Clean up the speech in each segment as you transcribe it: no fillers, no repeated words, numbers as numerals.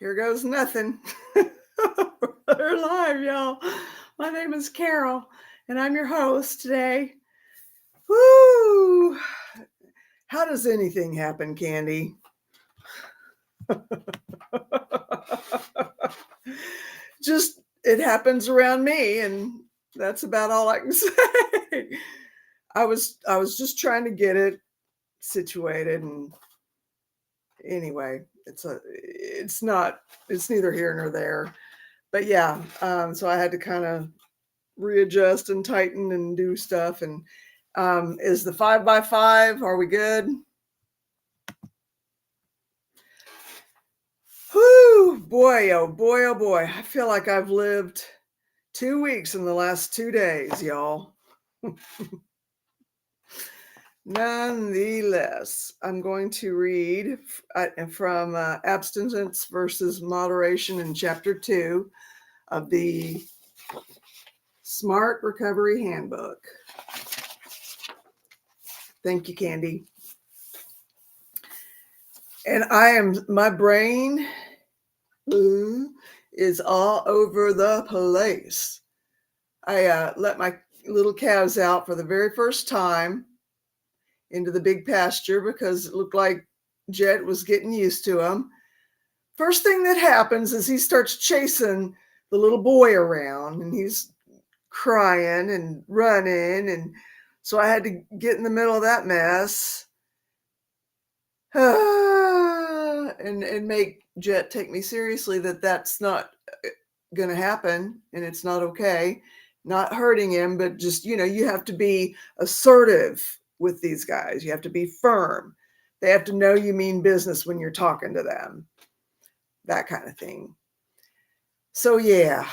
Here goes nothing. We're live, y'all. My name is Carol, and I'm your host today. Woo! How does anything happen, Candy? Just it happens around me, and that's about all I can say. I was just trying to get it situated, and anyway, it's neither here nor there. But yeah, so I had to kind of readjust and tighten and do stuff. And is the 5x5? Are we good? Whoo, boy, oh boy, oh boy. I feel like I've lived 2 weeks in the last 2 days, y'all. Nonetheless, I'm going to read from Abstinence versus Moderation in Chapter 2 of the Smart Recovery Handbook. Thank you, Candy. And my brain is all over the place. I let my little calves out for the very first time into the big pasture because it looked like Jet was getting used to them. First thing that happens is he starts chasing the little boy around, and he's crying and running, and so I had to get in the middle of that mess and make Jet take me seriously that that's not going to happen, and it's not okay. Not hurting him, but just, you have to be assertive with these guys. You have to be firm. They have to know you mean business when you're talking to them. That kind of thing. So yeah.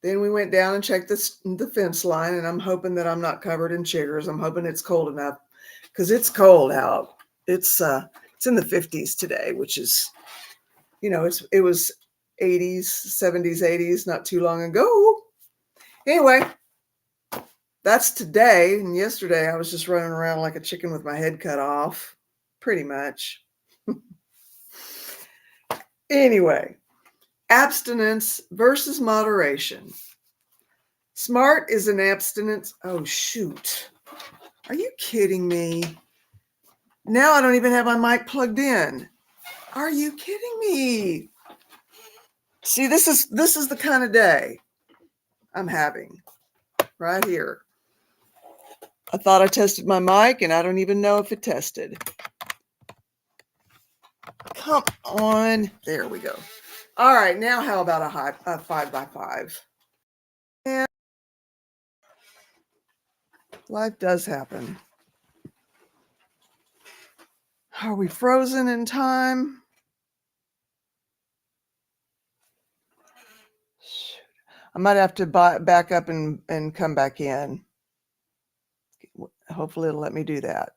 Then we went down and checked the fence line, and I'm hoping that I'm not covered in chiggers. I'm hoping it's cold enough because it's cold out. It's in the 50s today, which is, it was 80s, 70s, 80s not too long ago. Anyway, that's today. And yesterday I was just running around like a chicken with my head cut off, pretty much. Anyway, abstinence versus moderation. Smart is an abstinence. Oh, shoot. Are you kidding me? Now I don't even have my mic plugged in. Are you kidding me? See, this is the kind of day I'm having right here. I thought I tested my mic, and I don't even know if it tested. Come on. There we go. All right, now how about a 5x5? And life does happen. Are we frozen in time? Shoot. I might have to back up and come back in. Hopefully it'll let me do that.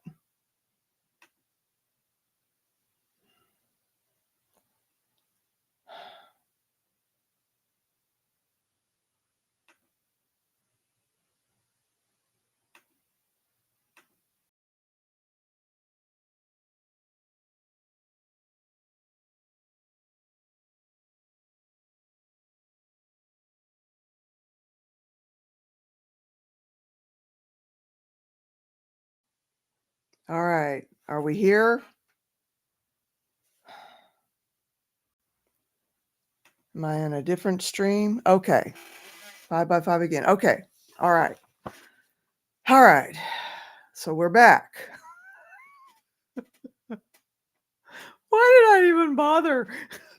All right. Are we here? Am I on a different stream? Okay. 5x5 again. Okay. All right. All right. So we're back. Why did I even bother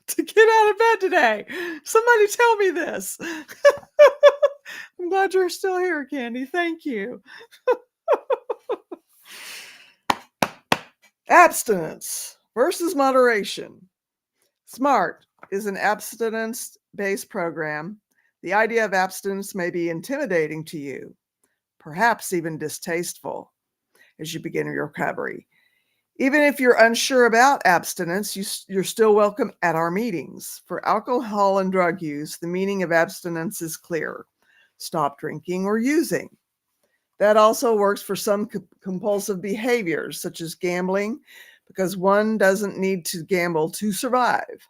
to get out of bed today? Somebody tell me this. I'm glad you're still here, Candy. Thank you. Abstinence versus moderation. SMART is an abstinence-based program. The idea of abstinence may be intimidating to you, perhaps even distasteful as you begin your recovery. Even if you're unsure about abstinence, you're still welcome at our meetings. For alcohol and drug use, the meaning of abstinence is clear. Stop drinking or using. That also works for some compulsive behaviors, such as gambling, because one doesn't need to gamble to survive.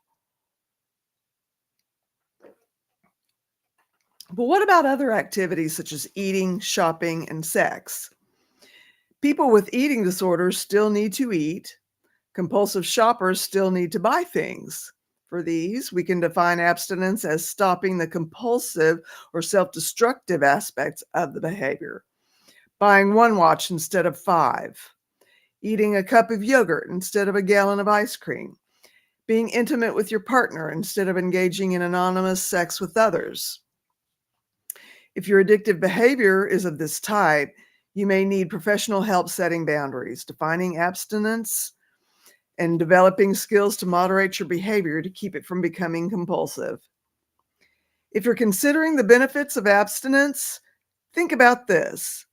But what about other activities such as eating, shopping, and sex? People with eating disorders still need to eat. Compulsive shoppers still need to buy things. For these, we can define abstinence as stopping the compulsive or self-destructive aspects of the behavior. Buying one watch instead of 5. Eating a cup of yogurt instead of a gallon of ice cream. Being intimate with your partner instead of engaging in anonymous sex with others. If your addictive behavior is of this type, you may need professional help setting boundaries, defining abstinence, and developing skills to moderate your behavior to keep it from becoming compulsive. If you're considering the benefits of abstinence, think about this.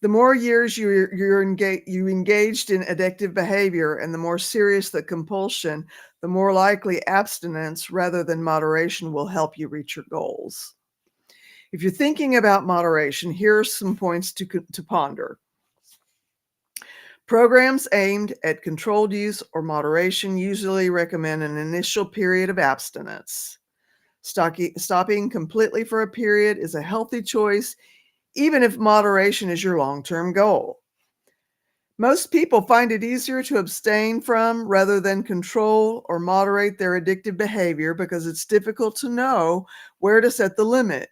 The more years you engaged in addictive behavior and the more serious the compulsion, the more likely abstinence rather than moderation will help you reach your goals. If you're thinking about moderation, here are some points to ponder. Programs aimed at controlled use or moderation usually recommend an initial period of abstinence. Stopping completely for a period is a healthy choice, even if moderation is your long-term goal. Most people find it easier to abstain from rather than control or moderate their addictive behavior because it's difficult to know where to set the limit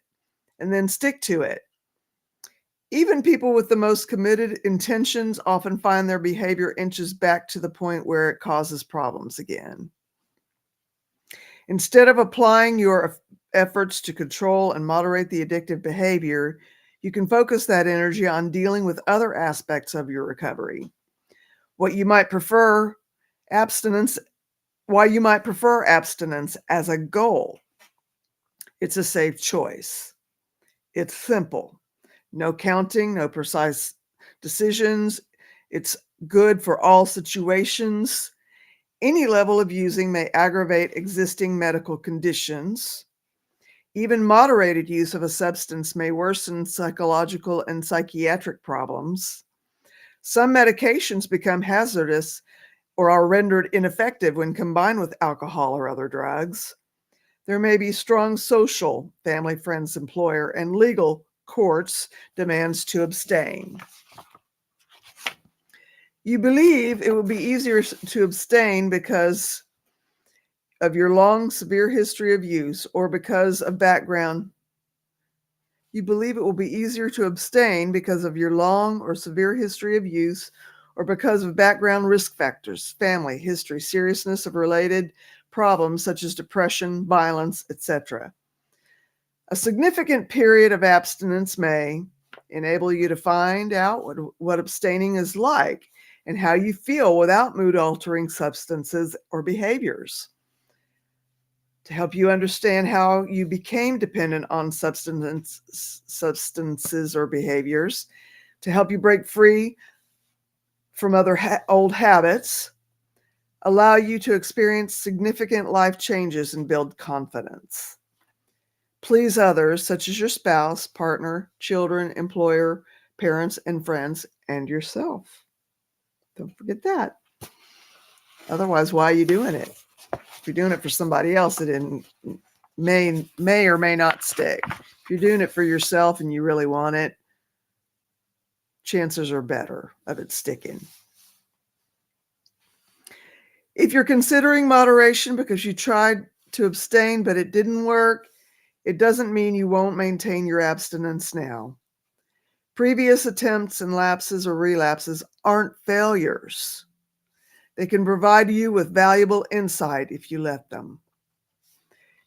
and then stick to it. Even people with the most committed intentions often find their behavior inches back to the point where it causes problems again. Instead of applying your efforts to control and moderate the addictive behavior, you can focus that energy on dealing with other aspects of your recovery. Why you might prefer abstinence as a goal. It's a safe choice. It's simple. No counting, no precise decisions. It's good for all situations. Any level of using may aggravate existing medical conditions. Even moderated use of a substance may worsen psychological and psychiatric problems. Some medications become hazardous or are rendered ineffective when combined with alcohol or other drugs. There may be strong social, family, friends, employer, and legal courts demands to abstain. You believe it will be easier to abstain because of your long, severe history of use or because of background. You believe it will be easier to abstain because of your long or severe history of use or because of background risk factors, family, history, seriousness of related problems such as depression, violence, etc. A significant period of abstinence may enable you to find out what abstaining is like and how you feel without mood-altering substances or behaviors. To help you understand how you became dependent on substances or behaviors, to help you break free from other old habits, allow you to experience significant life changes and build confidence. Please others, such as your spouse, partner, children, employer, parents, and friends, and yourself. Don't forget that. Otherwise, why are you doing it? If you're doing it for somebody else, it may or may not stick. If you're doing it for yourself and you really want it, chances are better of it sticking. If you're considering moderation because you tried to abstain but it didn't work, it doesn't mean you won't maintain your abstinence now. Previous attempts and lapses or relapses aren't failures. They can provide you with valuable insight if you let them.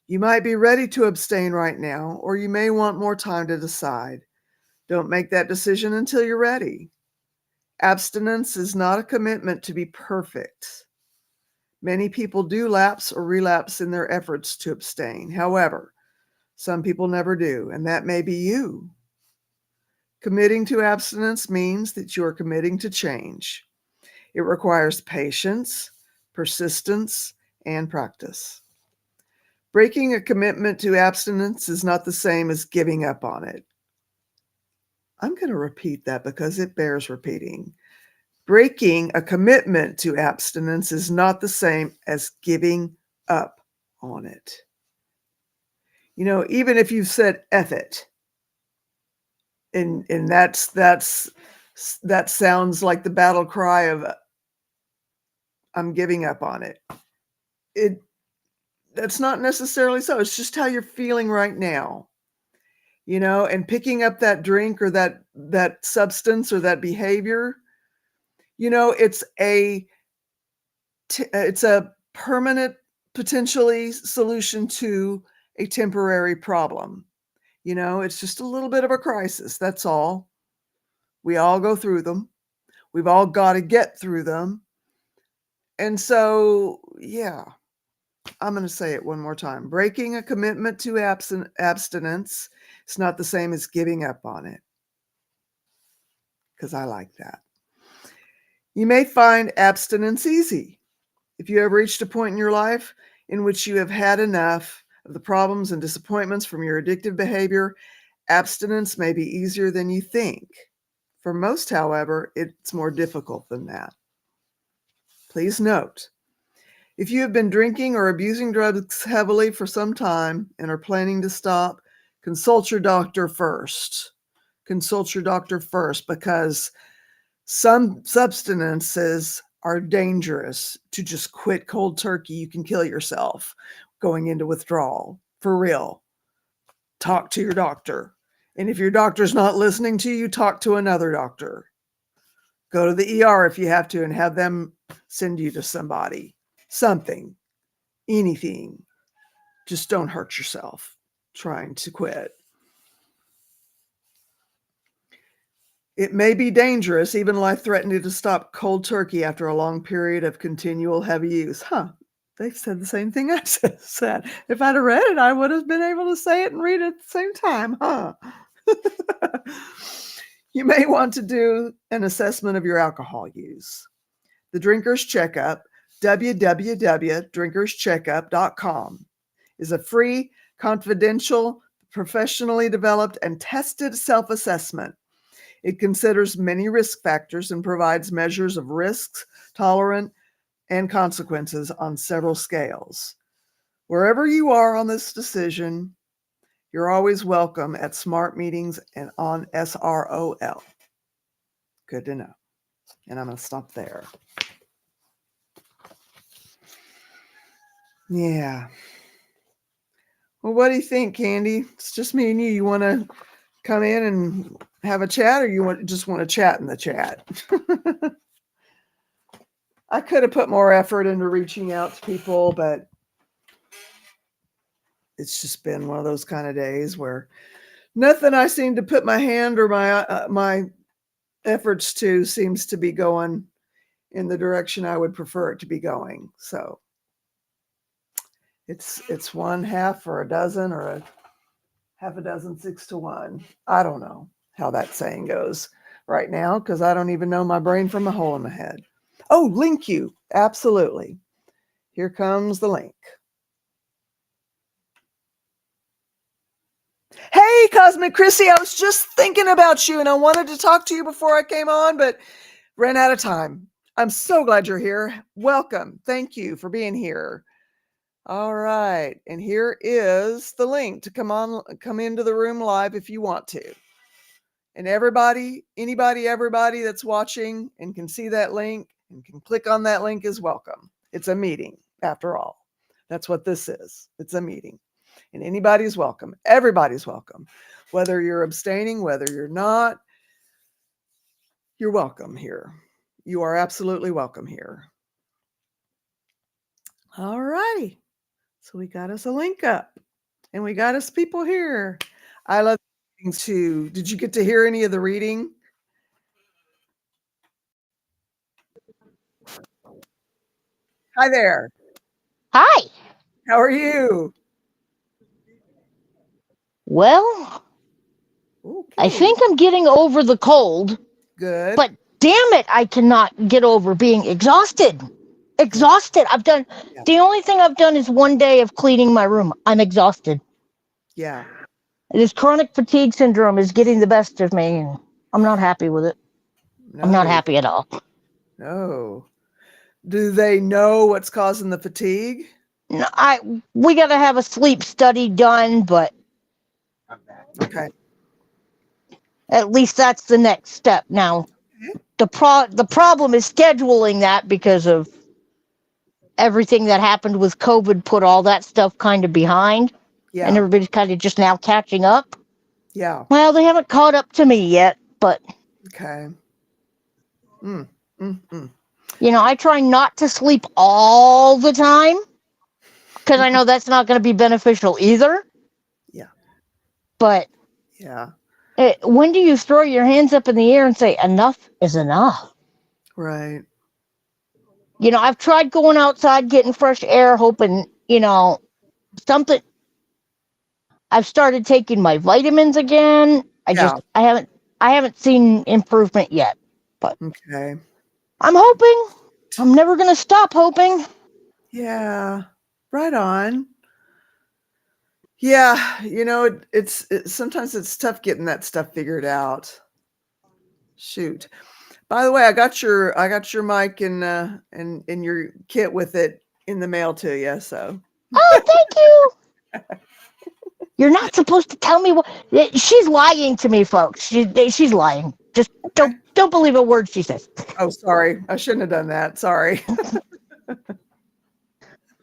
You might be ready to abstain right now, or you may want more time to decide. Don't make that decision until you're ready. Abstinence is not a commitment to be perfect. Many people do lapse or relapse in their efforts to abstain. However, some people never do, and that may be you. Committing to abstinence means that you are committing to change. It requires patience, persistence, and practice. Breaking a commitment to abstinence is not the same as giving up on it. I'm going to repeat that because it bears repeating. Breaking a commitment to abstinence is not the same as giving up on it. You know, even if you've said F it, and that sounds like the battle cry of I'm giving up on it. That's not necessarily so. It's just how you're feeling right now. You know, and picking up that drink or that substance or that behavior, you know, it's a permanent potentially solution to a temporary problem. You know, it's just a little bit of a crisis. That's all. We all go through them. We've all got to get through them. And so, yeah, I'm going to say it one more time. Breaking a commitment to abstinence is not the same as giving up on it. Because I like that. You may find abstinence easy. If you have reached a point in your life in which you have had enough of the problems and disappointments from your addictive behavior, abstinence may be easier than you think. For most, however, it's more difficult than that. Please note, if you have been drinking or abusing drugs heavily for some time and are planning to stop, consult your doctor first. Consult your doctor first, because some substances are dangerous to just quit cold turkey. You can kill yourself going into withdrawal. For real. Talk to your doctor. And if your doctor's not listening to you, talk to another doctor. Go to the ER if you have to and have them send you to somebody. Something. Anything. Just don't hurt yourself trying to quit. It may be dangerous, even life-threatening, to stop cold turkey after a long period of continual heavy use. They said the same thing I said. If I'd have read it, I would have been able to say it and read it at the same time, You may want to do an assessment of your alcohol use. The Drinker's Checkup, www.drinkerscheckup.com, is a free, confidential, professionally developed, and tested self-assessment. It considers many risk factors and provides measures of risks, tolerance, and consequences on several scales. Wherever you are on this decision, you're always welcome at SMART meetings and on SROL. Good to know. And I'm going to stop there. Yeah. Well, what do you think, Candy? It's just me and you. You want to come in and have a chat, or you just want to chat in the chat? I could have put more effort into reaching out to people, but it's just been one of those kind of days where nothing I seem to put my hand or my efforts to seems to be going in the direction I would prefer it to be going. So it's one half or a dozen or a half a dozen, 6 to 1. I don't know how that saying goes right now, because I don't even know my brain from a hole in my head. Oh, link you. Absolutely. Here comes the link. Hey, Cosmic Chrissy, I was just thinking about you and I wanted to talk to you before I came on, but ran out of time. I'm so glad you're here. Welcome. Thank you for being here. All right. And here is the link to come into the room live if you want to. And everybody, everybody that's watching and can see that link and can click on that link is welcome. It's a meeting, after all. That's what this is. It's a meeting. And anybody's welcome. Everybody's welcome. Whether you're abstaining, whether you're not, you're welcome here. You are absolutely welcome here. All righty. So we got us a link up and we got us people here. I love readings too. Did you get to hear any of the reading? Hi there. Hi. How are you? Well, Okay. I think I'm getting over the cold. Good. But damn it, I cannot get over being exhausted. Exhausted. The only thing I've done is one day of cleaning my room. I'm exhausted. Yeah. This chronic fatigue syndrome is getting the best of me, and I'm not happy with it. No. I'm not happy at all. Oh. Do they know what's causing the fatigue? No, we got to have a sleep study done, but Okay. at least that's the next step. Now, the problem is scheduling that because of everything that happened with COVID put all that stuff kind of behind, and Yeah. everybody's kind of just now catching up. Yeah. Well, they haven't caught up to me yet, but Okay. Mm. Mm. I try not to sleep all the time because I know that's not going to be beneficial either. Yeah. But Yeah. when do you throw your hands up in the air and say enough is enough? Right. I've tried going outside, getting fresh air, hoping, something. I've started taking my vitamins again. Yeah. I haven't seen improvement yet, but Okay. I'm hoping. I'm never going to stop hoping. Yeah. Right on. Yeah, it's sometimes it's tough getting that stuff figured out. Shoot. By the way, I got your mic and your kit with it in the mail to you. So Oh, thank you. You're not supposed to tell me what she's lying to me, folks. She's lying. Just okay. don't believe a word she says. Oh, sorry, I shouldn't have done that. Sorry.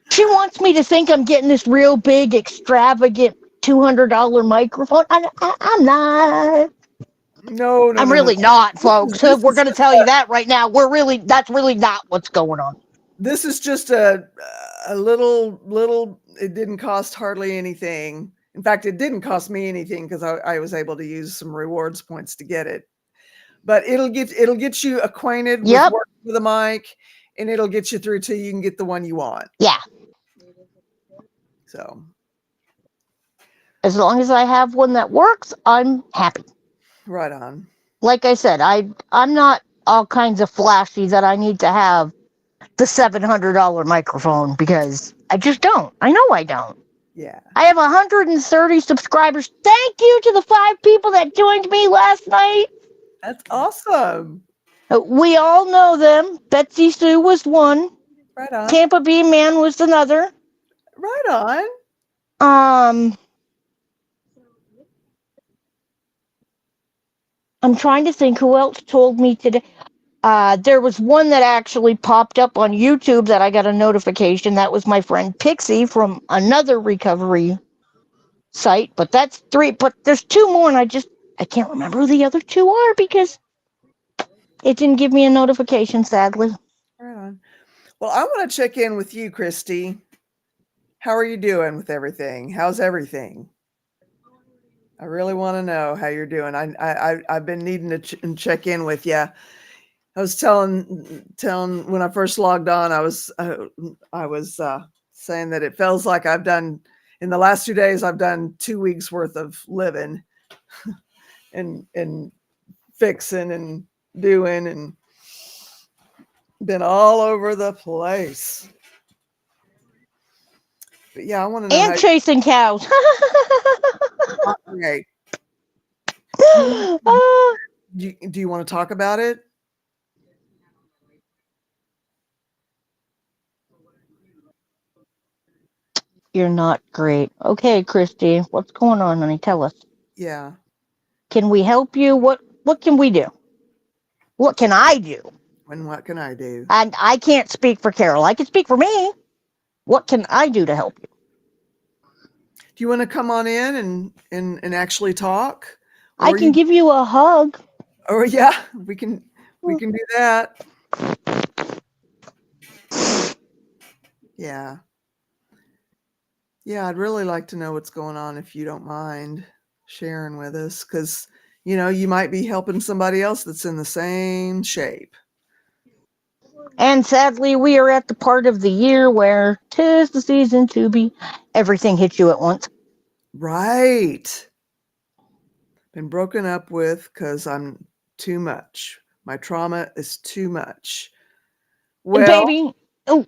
She wants me to think I'm getting this real big, extravagant $200 microphone. I'm not. No, no, I'm no, no, really no. not, This is folks. this We're is going to just tell you that right now. That's really not what's going on. this is just a little. It didn't cost hardly anything. In fact, it didn't cost me anything because I was able to use some rewards points to get it. But it'll get you acquainted with Yep. working with a mic, and it'll get you through till you can get the one you want. Yeah. So As long as I have one that works, I'm happy. right on. Like I said, I'm not all kinds of flashy that I need to have the $700 microphone because I just don't. I know I don't. Yeah. I have 130 subscribers. Thank you to the 5 people that joined me last night. That's awesome. We all know them. Betsy Sue was one. Right on. Tampa Bay Man was another. Right on. Um, I'm trying to think who else told me today. There was one that actually popped up on YouTube that I got a notification. That was my friend Pixie from another recovery site. But that's 3. But there's 2 more, and I can't remember who the other 2 are because it didn't give me a notification, sadly. Right on. Well, I want to check in with you, Christy. How are you doing with everything? How's everything? I really want to know how you're doing. I've been needing to check in with you. I was telling when I first logged on, I was saying that it feels like I've done in the last 2 days. I've done 2 weeks worth of living and fixing and doing and been all over the place. But yeah, I want to know And how. chasing cows. Okay. Uh, Do you want to talk about it? You're not great. Okay, Christy, what's going on, honey? Tell us. Yeah. Can we help you? What can we do? What can I do? And what can I do? And I can't speak for Carol. I can speak for me. What can I do to help you? Do you want to come on in and actually talk? I Or can you give you a hug. or yeah, we can do that. Yeah. Yeah, I'd really like to know what's going on if you don't mind sharing with us cuz you might be helping somebody else that's in the same shape. And sadly, we are at the part of the year where 'tis the season to be. Everything hits you at once. Right. Been broken up with cuz I'm too much. My trauma is too much. And Well, baby,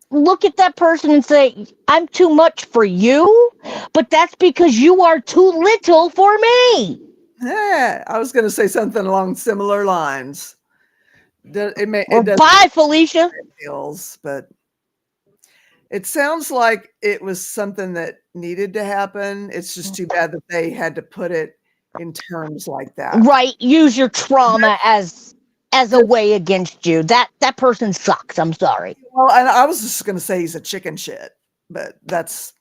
look at that person and say, I'm too much for you, but that's because you are too little for me. I was going to say something along similar lines. It Or does bye, Felicia. feels, but it sounds like it was something that needed to happen. It's just too bad that they had to put it in terms like that. Right, use your trauma as a Just, way against you. That person sucks. I'm sorry. well, and I was just going to say he's a chicken shit, but that's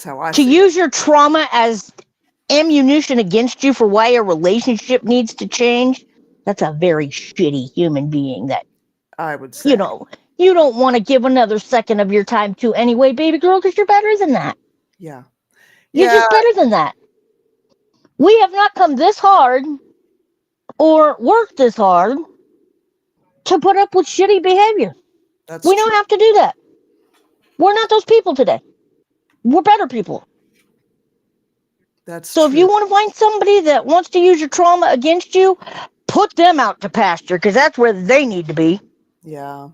how I To see it. use your trauma as ammunition against you for why a relationship needs to change, that's a very shitty human being that, I would you say, know, you don't want to give another second of your time to anyway, baby girl, because you're better than that. yeah, You're yeah, just better than that. We have not come this hard or worked this hard to put up with shitty behavior. that's We true. don't have to do that. We're not those people today. We're better people. That's So if you true. want to find somebody that wants to use your trauma against you, put them out to pasture because that's where they need to be. Yeah,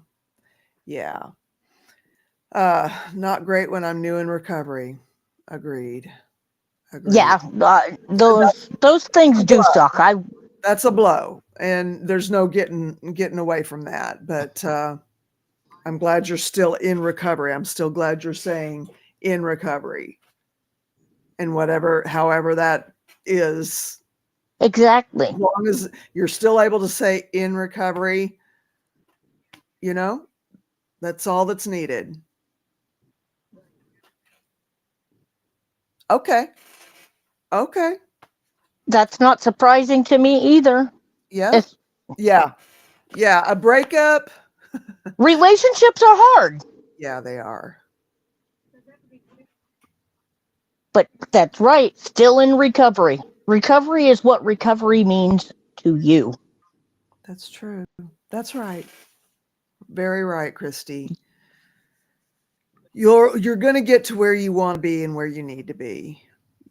yeah. Not great when I'm new in recovery. Agreed. Agreed. Yeah, those things do suck. That's a blow, and there's no getting away from that. But I'm glad you're still in recovery. I'm still glad you're saying in recovery, and however that is, Exactly. as long as you're still able to say in recovery, you know, that's all that's needed. Okay. Okay. That's not surprising to me either. Yeah. It's, Yeah. Yeah. A breakup. relationships are hard, Yeah, they are. but that's right. Still in recovery. Recovery is what recovery means to you. That's true. That's right. Very right, Christy. You're going to get to where you want to be and where you need to be.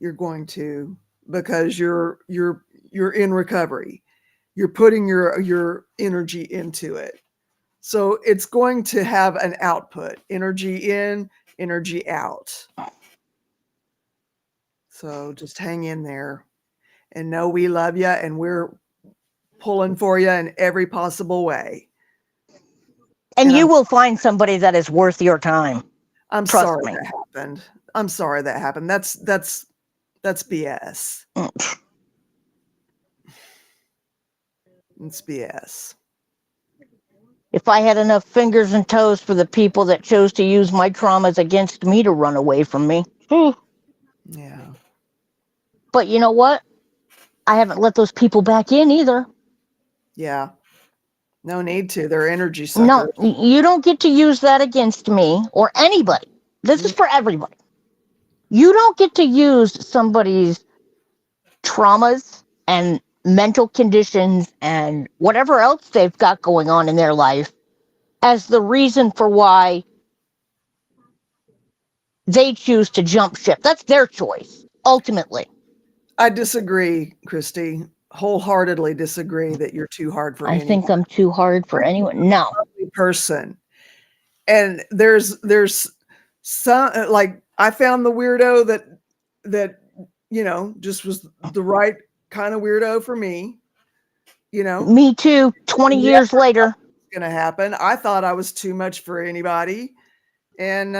You're going to, because you're in recovery. You're putting your energy into it. So it's going to have an output. Energy in, energy out. So just hang in there and know we love you and we're pulling for you in every possible way. And And you will find somebody that is worth your time. I'm Trust sorry me. that happened. I'm sorry that happened. That's BS. It's BS. If I had enough fingers and toes for the people that chose to use my traumas against me to run away from me. Yeah. But you know what? I haven't let those people back in either. Yeah. No need to. They're energy No, suckers. you don't get to use that against me or anybody. This is Mm, for everybody. You don't get to use somebody's traumas and mental conditions and whatever else they've got going on in their life as the reason for why they choose to jump ship. That's their choice, ultimately. I disagree, Christy. Wholeheartedly disagree that you're too hard for I anyone. think I'm too hard for anyone. No. Lovely person. And there's some like I found the weirdo that just was the right kind of weirdo for me, you know. Me too, 20 Never years later. gonna happen. I thought I was too much for anybody. And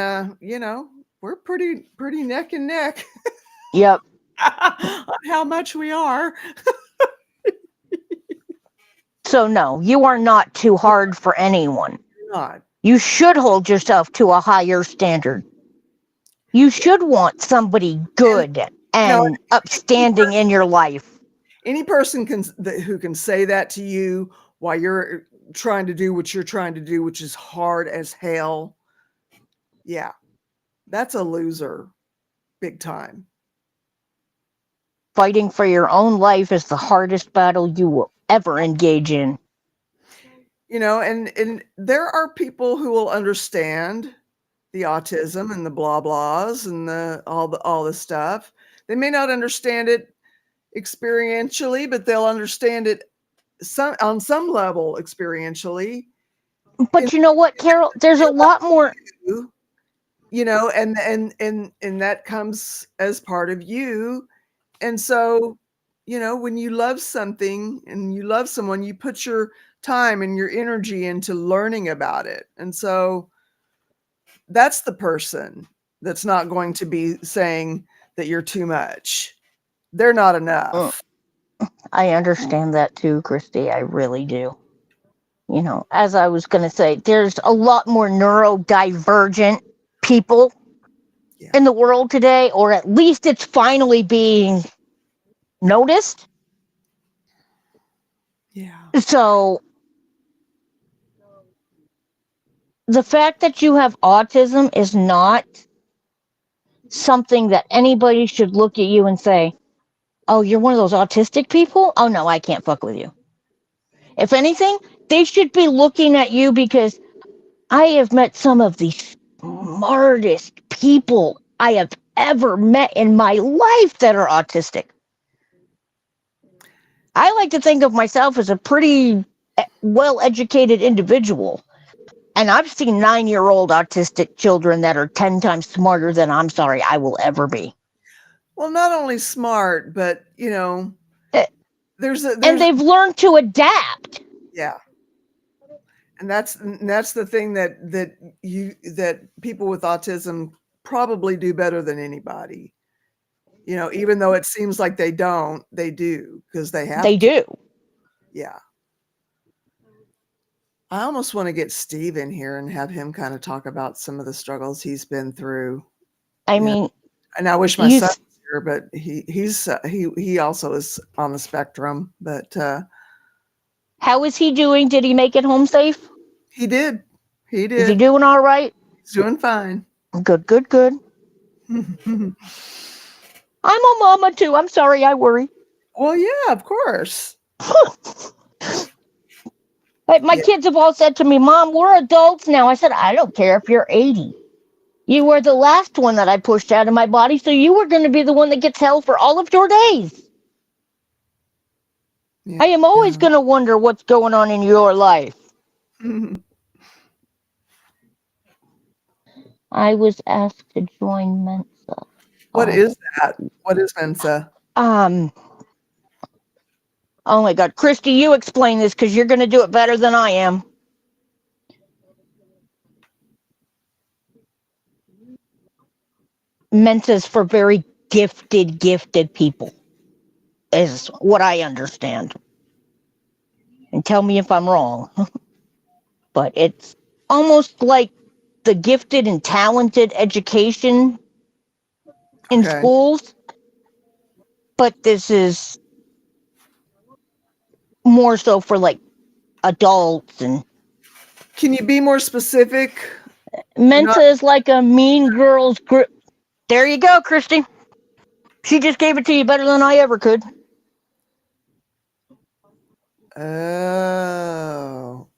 we're pretty neck and neck Yep. on how much we are. So, no, you are not too hard for anyone. We're not. You should hold yourself to a higher standard. You Yeah. should want somebody And good you know, and upstanding in your life. any person who can say that to you while you're trying to do what you're trying to do, which is hard as hell. Yeah, that's a loser, big time. Fighting for your own life is the hardest battle you will ever engage in. And there are people who will understand the autism and the blah blahs and all the stuff. They may not understand it experientially, but they'll understand it on some level experientially. And But you know what, Carol? There's a lot more. and that comes as part of you. And so when you love something and you love someone, you put your time and your energy into learning about it. And so that's the person that's not going to be saying that you're too much. They're not Mm, enough. I understand that too, Christy. I really do. You know, as I was going to say, there's a lot more neurodivergent people Yeah. in the world today, or at least it's finally being noticed. Yeah. So the fact that you have autism is not something that anybody should look at you and say, oh, you're one of those autistic people? Oh, no, I can't fuck with you. If anything, they should be looking at you because I have met some of the smartest people I have ever met in my life that are autistic. I like to think of myself as a pretty well educated individual. And I've seen 9-year-old autistic children that are 10 times smarter than I'm sorry I will ever be. Well, not only smart, but Eh, And there's they've learned to adapt. yeah. And that's the thing that people with autism probably do better than anybody. Even though it seems like they don't, they do because they They have to. do. Yeah. I almost want to get Steve in here and have him kind of talk about some of the struggles he's been through. I You know, mean, and I wish my you son was here, but he also is on the spectrum. But how is he doing? Did he make it home safe? he did, he Is he did. doing all right? He's doing fine. Good, good, good. I'm a mama too. I'm sorry I worry. Well, yeah, of course. My Yeah, kids have all said to me, Mom, we're adults now. I said, I don't care if you're 80. You were the last one that I pushed out of my body, so you were going to be the one that gets hell for all of your days. yeah. I am always going to wonder what's going on in your life. I was asked to join Mensa. What is that? What is Mensa? Um, oh my God. Christy, you explain this because you're going to do it better than I am. Mensa's for very gifted people, is what I understand. And tell me if I'm wrong. But it's almost like the gifted and talented education in Okay. schools, but this is more so for like adults. And Can you be more specific? Mensa Not. is like a mean girls group. There you go, Christy. She just gave it to you better than I ever could. Oh.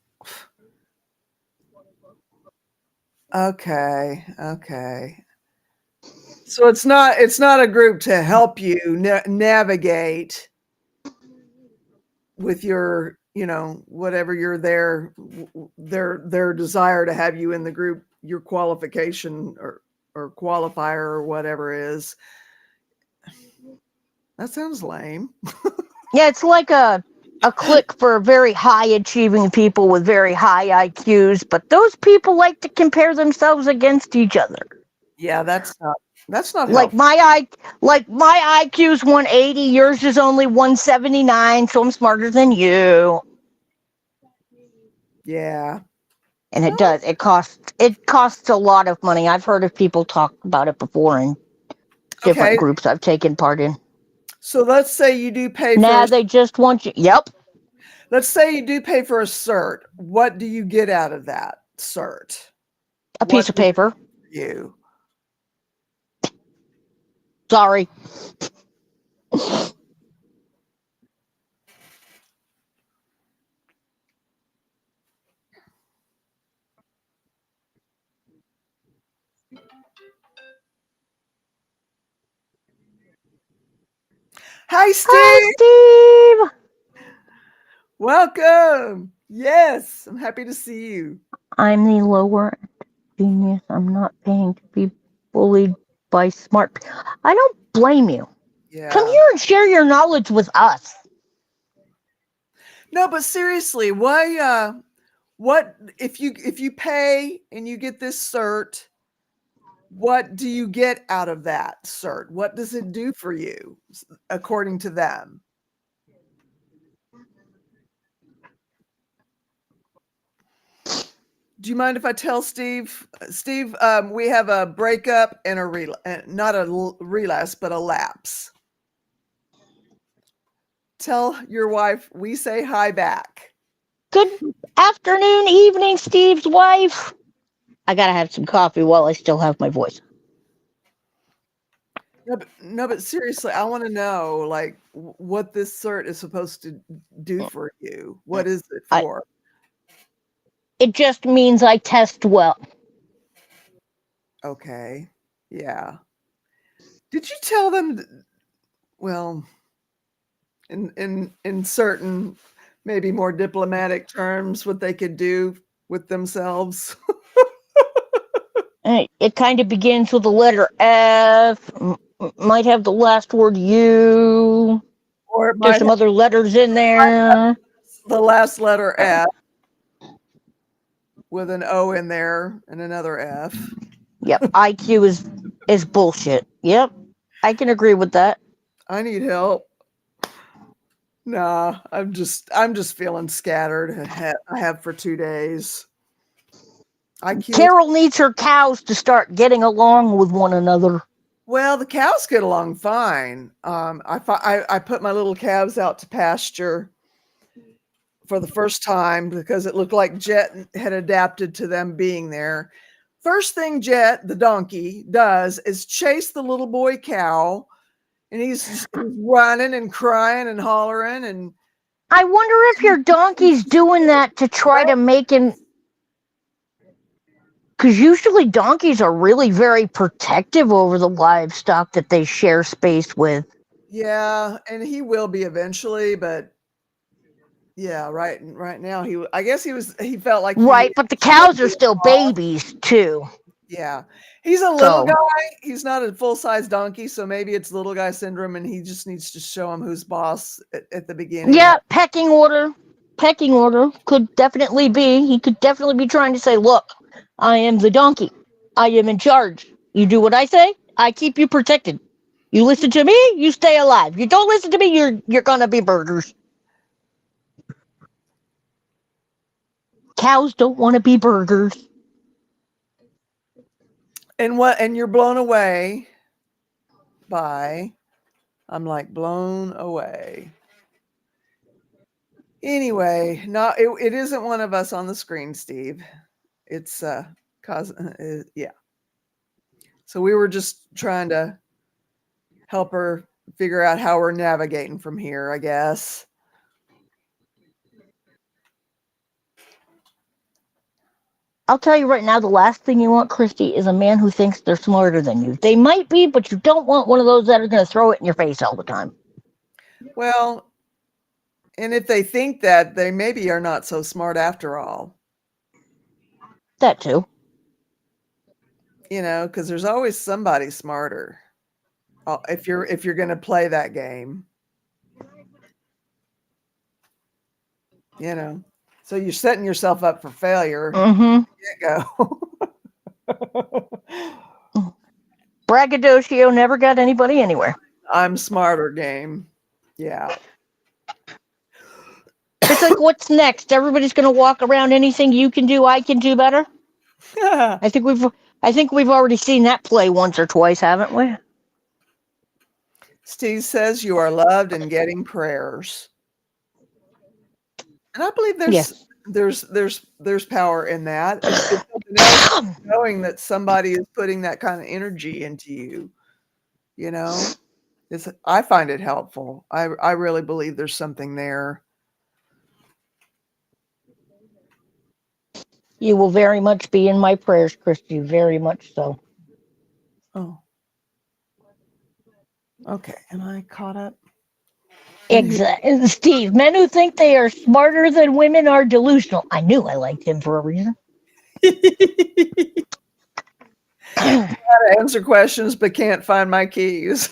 Okay. Okay. So it's not a group to help you navigate with your, whatever you're their desire to have you in the group, your qualification or qualifier or whatever is. That sounds lame. Yeah, it's like a clique for very high achieving people with very high IQs, but those people like to compare themselves against each other. Yeah, that's not Like helpful. my IQ's 180, yours is only 179, so I'm smarter than you. Yeah. And it Oh, does. It costs a lot of money. I've heard of people talk about it before in different okay. groups I've taken part in. So let's say you do pay for Now they just want you. Yep, let's say you do pay for a cert. What do you get out of that cert? a piece What of does it paper. do for you? Sorry. Hi, Hi, Steve. Steve. Welcome. Yes, I'm happy to see you. I'm the lower genius. I'm not paying to be bullied by smart. I don't blame you. Come Yeah. here and share your knowledge with us. No, but seriously, why? What if you pay and you get this cert? What do you get out of that cert? What does it do for you, according to them? Do you mind if I tell Steve? Steve, we have a breakup and not a relapse, but a lapse. Tell your wife we say hi back. Good afternoon, evening, Steve's wife. I gotta have some coffee while I still have my voice. No, but seriously, I want to know like what this cert is supposed to do for you. What is it I, for? it just means I test well. Okay. Yeah. Did you tell them well, in certain maybe more diplomatic terms what they could do with themselves? It kind of begins with the letter F, might have the last word U. Or it There's might some have other letters in there. the last letter F with an O in there and another F. Yep, IQ is bullshit. Yep, I can agree with that. I need help. Nah, I'm just feeling scattered. I have for 2 days. IQ is Carol needs her cows to start getting along with one another. well, the cows get along fine. I put my little calves out to pasture for the first time because it looked like Jet had adapted to them being there. First thing Jet, the donkey, does is chase the little boy cow, and he's running and crying and hollering and I wonder if your donkey's doing that to try to make him. Because usually donkeys are really very protective over the livestock that they share space with. yeah, and he will be eventually, but yeah, right now I guess he felt like he Right, but the cows are still babies too. yeah. He's a little So, guy. He's not a full-size donkey, so maybe it's little guy syndrome and he just needs to show him who's boss at the beginning. yeah, pecking order. Pecking order could definitely be. He could definitely be trying to say, look, I am the donkey. I am in charge. You do what I say, I keep you protected. You listen to me, you stay alive. You don't listen to me, you're gonna be burgers. Cows don't want to be burgers. And you're blown away by I'm like blown away. Anyway, it isn't one of us on the screen, Steve. It's cause yeah. So we were just trying to help her figure out how we're navigating from here, I guess. I'll tell you right now, the last thing you want, Christy, is a man who thinks they're smarter than you. They might be, but you don't want one of those that are going to throw it in your face all the time. Well, and if they think that, they maybe are not so smart after all. That too. Because there's always somebody smarter. If you're going to play that game, so you're setting yourself up for failure. Mm-hmm. Go. Braggadocio never got anybody anywhere. I'm smarter game. Yeah. It's like, what's next? Everybody's going to walk around. Anything you can do, I can do better. I think we've already seen that play once or twice, haven't we? Steve says you are loved and getting prayers. And I believe Yes. there's power in that. It's something else, knowing that somebody is putting that kind of energy into you. I find it helpful. I really believe there's something there. You will very much be in my prayers, Christy. Very much so. Oh. Okay. Am I caught up? Exactly. Steve, men who think they are smarter than women are delusional. I knew I liked him for a reason. I answer questions but can't find my keys.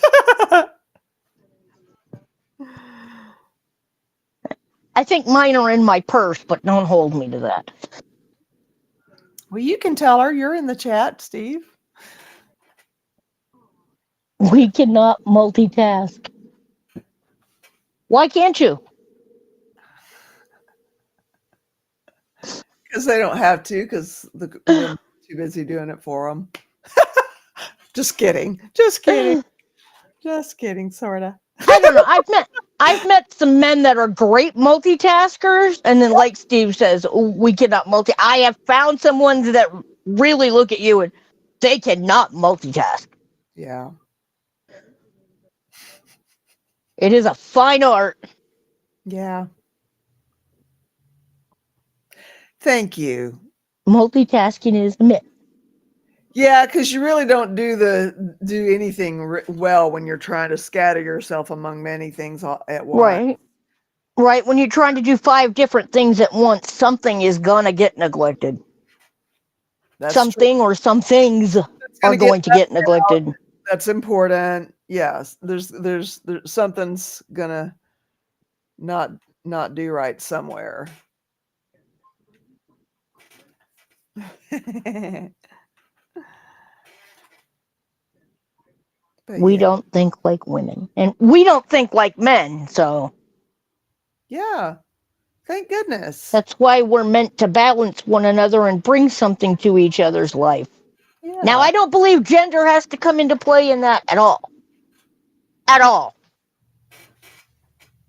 I think mine are in my purse, but don't hold me to that. Well, you can tell her. You're in the chat, Steve. We cannot multitask. Why can't you? Because they don't have to, because the women are too busy doing it for them. Just kidding. Just kidding. Just kidding, sorta. I don't know. I've met some men that are great multitaskers, and then like Steve says, we cannot multi. I have found some ones that really look at you and they cannot multitask. Yeah. It is a fine art. Yeah. Thank you. Multitasking is a myth. Yeah, because you really don't do anything well when you're trying to scatter yourself among many things at once. Right. When you're trying to do 5 different things at once, something is gonna get neglected. That's true. Something or some things It's are gonna get going to get neglected. That's important. Yes, there's something's gonna not not do right somewhere. But We yeah, don't think like women, and we don't think like men, so yeah. Thank goodness. that's why we're meant to balance one another and bring something to each other's life. Now, Yeah, I don't believe gender has to come into play in that at all. At all.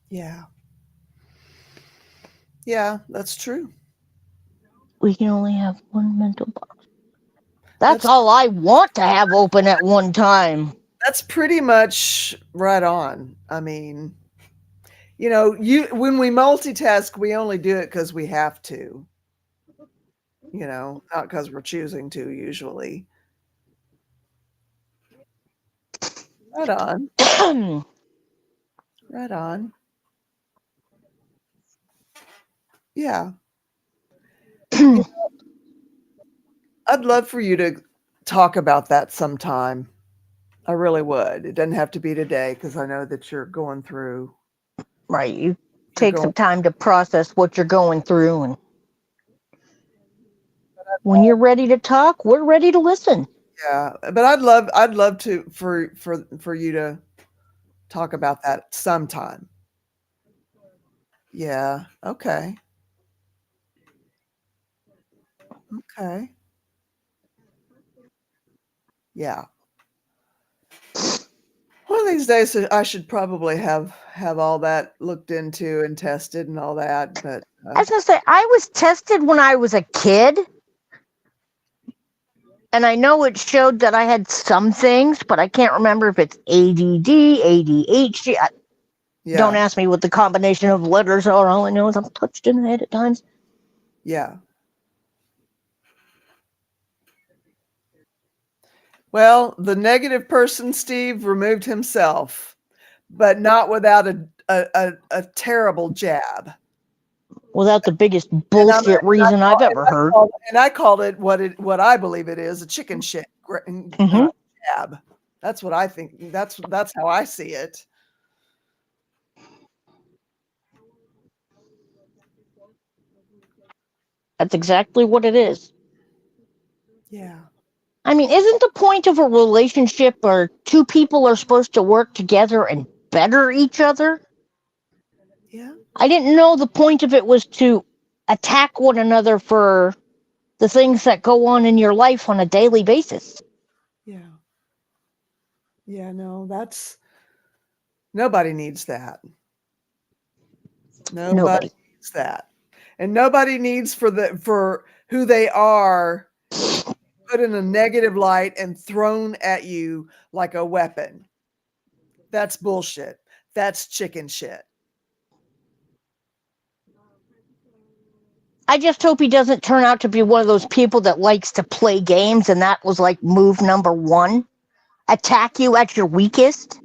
yeah, yeah. That's true. We can only have one mental box. That's That's all I want to have open at one time. that's pretty much right on. I mean, you when we multitask, we only do it because we have to. Not because we're choosing to usually. Right on. Right on. Yeah. I'd love for you to talk about that sometime. I really would. It doesn't have to be today because I know that Right. You you're take going. some time to process what you're going through, and when you're ready to talk, we're ready to listen. Yeah, but I'd love to for you to talk about that sometime. Yeah. Okay. Okay. Yeah. One of these days, I should probably have all that looked into and tested and all that. But I was gonna say, I was tested when I was a kid, and I know it showed that I had some things, but I can't remember if it's ADD, ADHD. Don't yeah, ask me what the combination of letters are. All I know is I'm touched in the head at times. yeah. Well, the negative person, Steve, removed himself, but not without a terrible jab. Without the biggest And bullshit reason I've ever heard. I called it what I believe it is, a chicken shit Mm-hmm. jab. That's what I think. That's how I see it. That's exactly what it is. Yeah. I mean, isn't the point of a relationship where 2 people are supposed to work together and better each other? Yeah. I didn't know the point of it was to attack one another for the things that go on in your life on a daily basis. Yeah. Yeah, no, nobody needs that. Nobody Nobody. needs that. And nobody needs for who they are put in a negative light and thrown at you like a weapon. That's bullshit. That's chicken shit. I just hope he doesn't turn out to be one of those people that likes to play games, and that was like move number 1. Attack you at your weakest.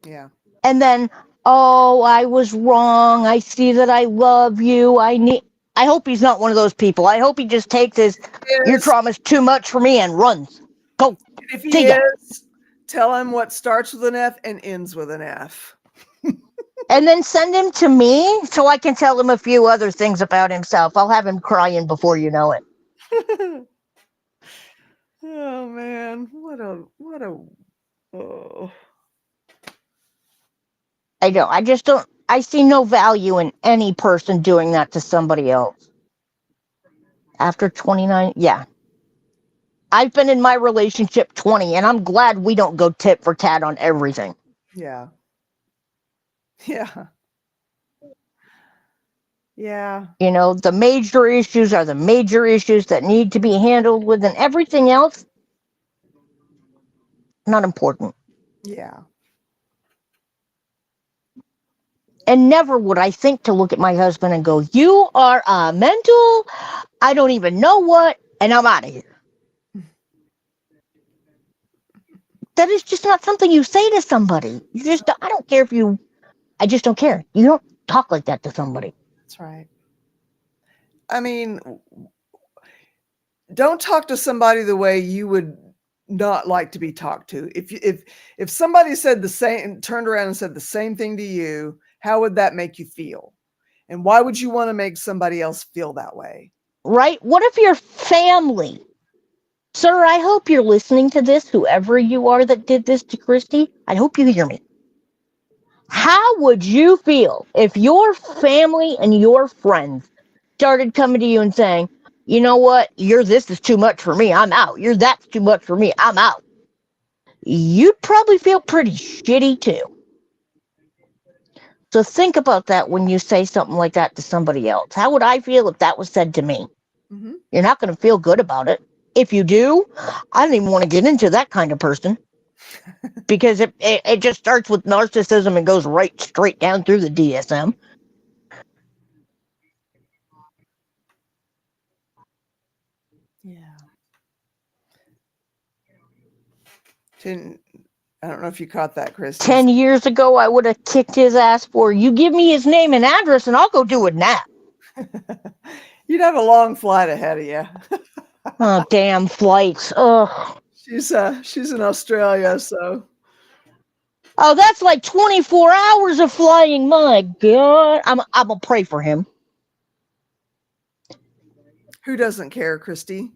Yeah. And then, oh, I was wrong. I see that I love you. I hope he's not one of those people. I hope he just takes his your Is trauma's too much for me and runs. Go. if he See ya. is, tell him what starts with an F and ends with an F. And then send him to me so I can tell him a few other things about himself. I'll have him crying before you know it. Oh man, what a oh I don't. I just don't. I see no value in any person doing that to somebody else. After 29, yeah. I've been in my relationship 20, and I'm glad we don't go tit for tat on everything. yeah. Yeah. Yeah. You know, the major issues are the major issues that need to be handled with, and everything else, not important. Yeah. And never would I think to look at my husband and go, "You are a mental, I don't even know what, and I'm out of here." That is just not something you say to somebody. You just, I don't care if you, I just don't care. You don't talk like that to somebody. That's right. I mean, don't talk to somebody the way you would not like to be talked to. If somebody said the same, turned around and said the same thing to you, how would that make you feel? And why would you want to make somebody else feel that way? Right? What if your family, sir, I hope you're listening to this, whoever you are that did this to Christy, I hope you hear me. How would you feel if your family and your friends started coming to you and saying, "You know what? You're this is too much for me. I'm out. You're that's too much for me. I'm out." You'd probably feel pretty shitty too. So think about that when you say something like that to somebody else. How would I feel if that was said to me? Mm-hmm. You're not going to feel good about it. If you do, I don't even want to get into that kind of person because it just starts with narcissism and goes right straight down through the DSM. Yeah. Didn't, I don't know if you caught that, Christy. 10 years ago, I would have kicked his ass for you. Give me his name and address and I'll go do it now. You'd have a long flight ahead of you. Oh, damn flights. Ugh. She's in Australia, so Oh, that's like 24 hours of flying. My God. I'm going to pray for him. who doesn't care, Christy?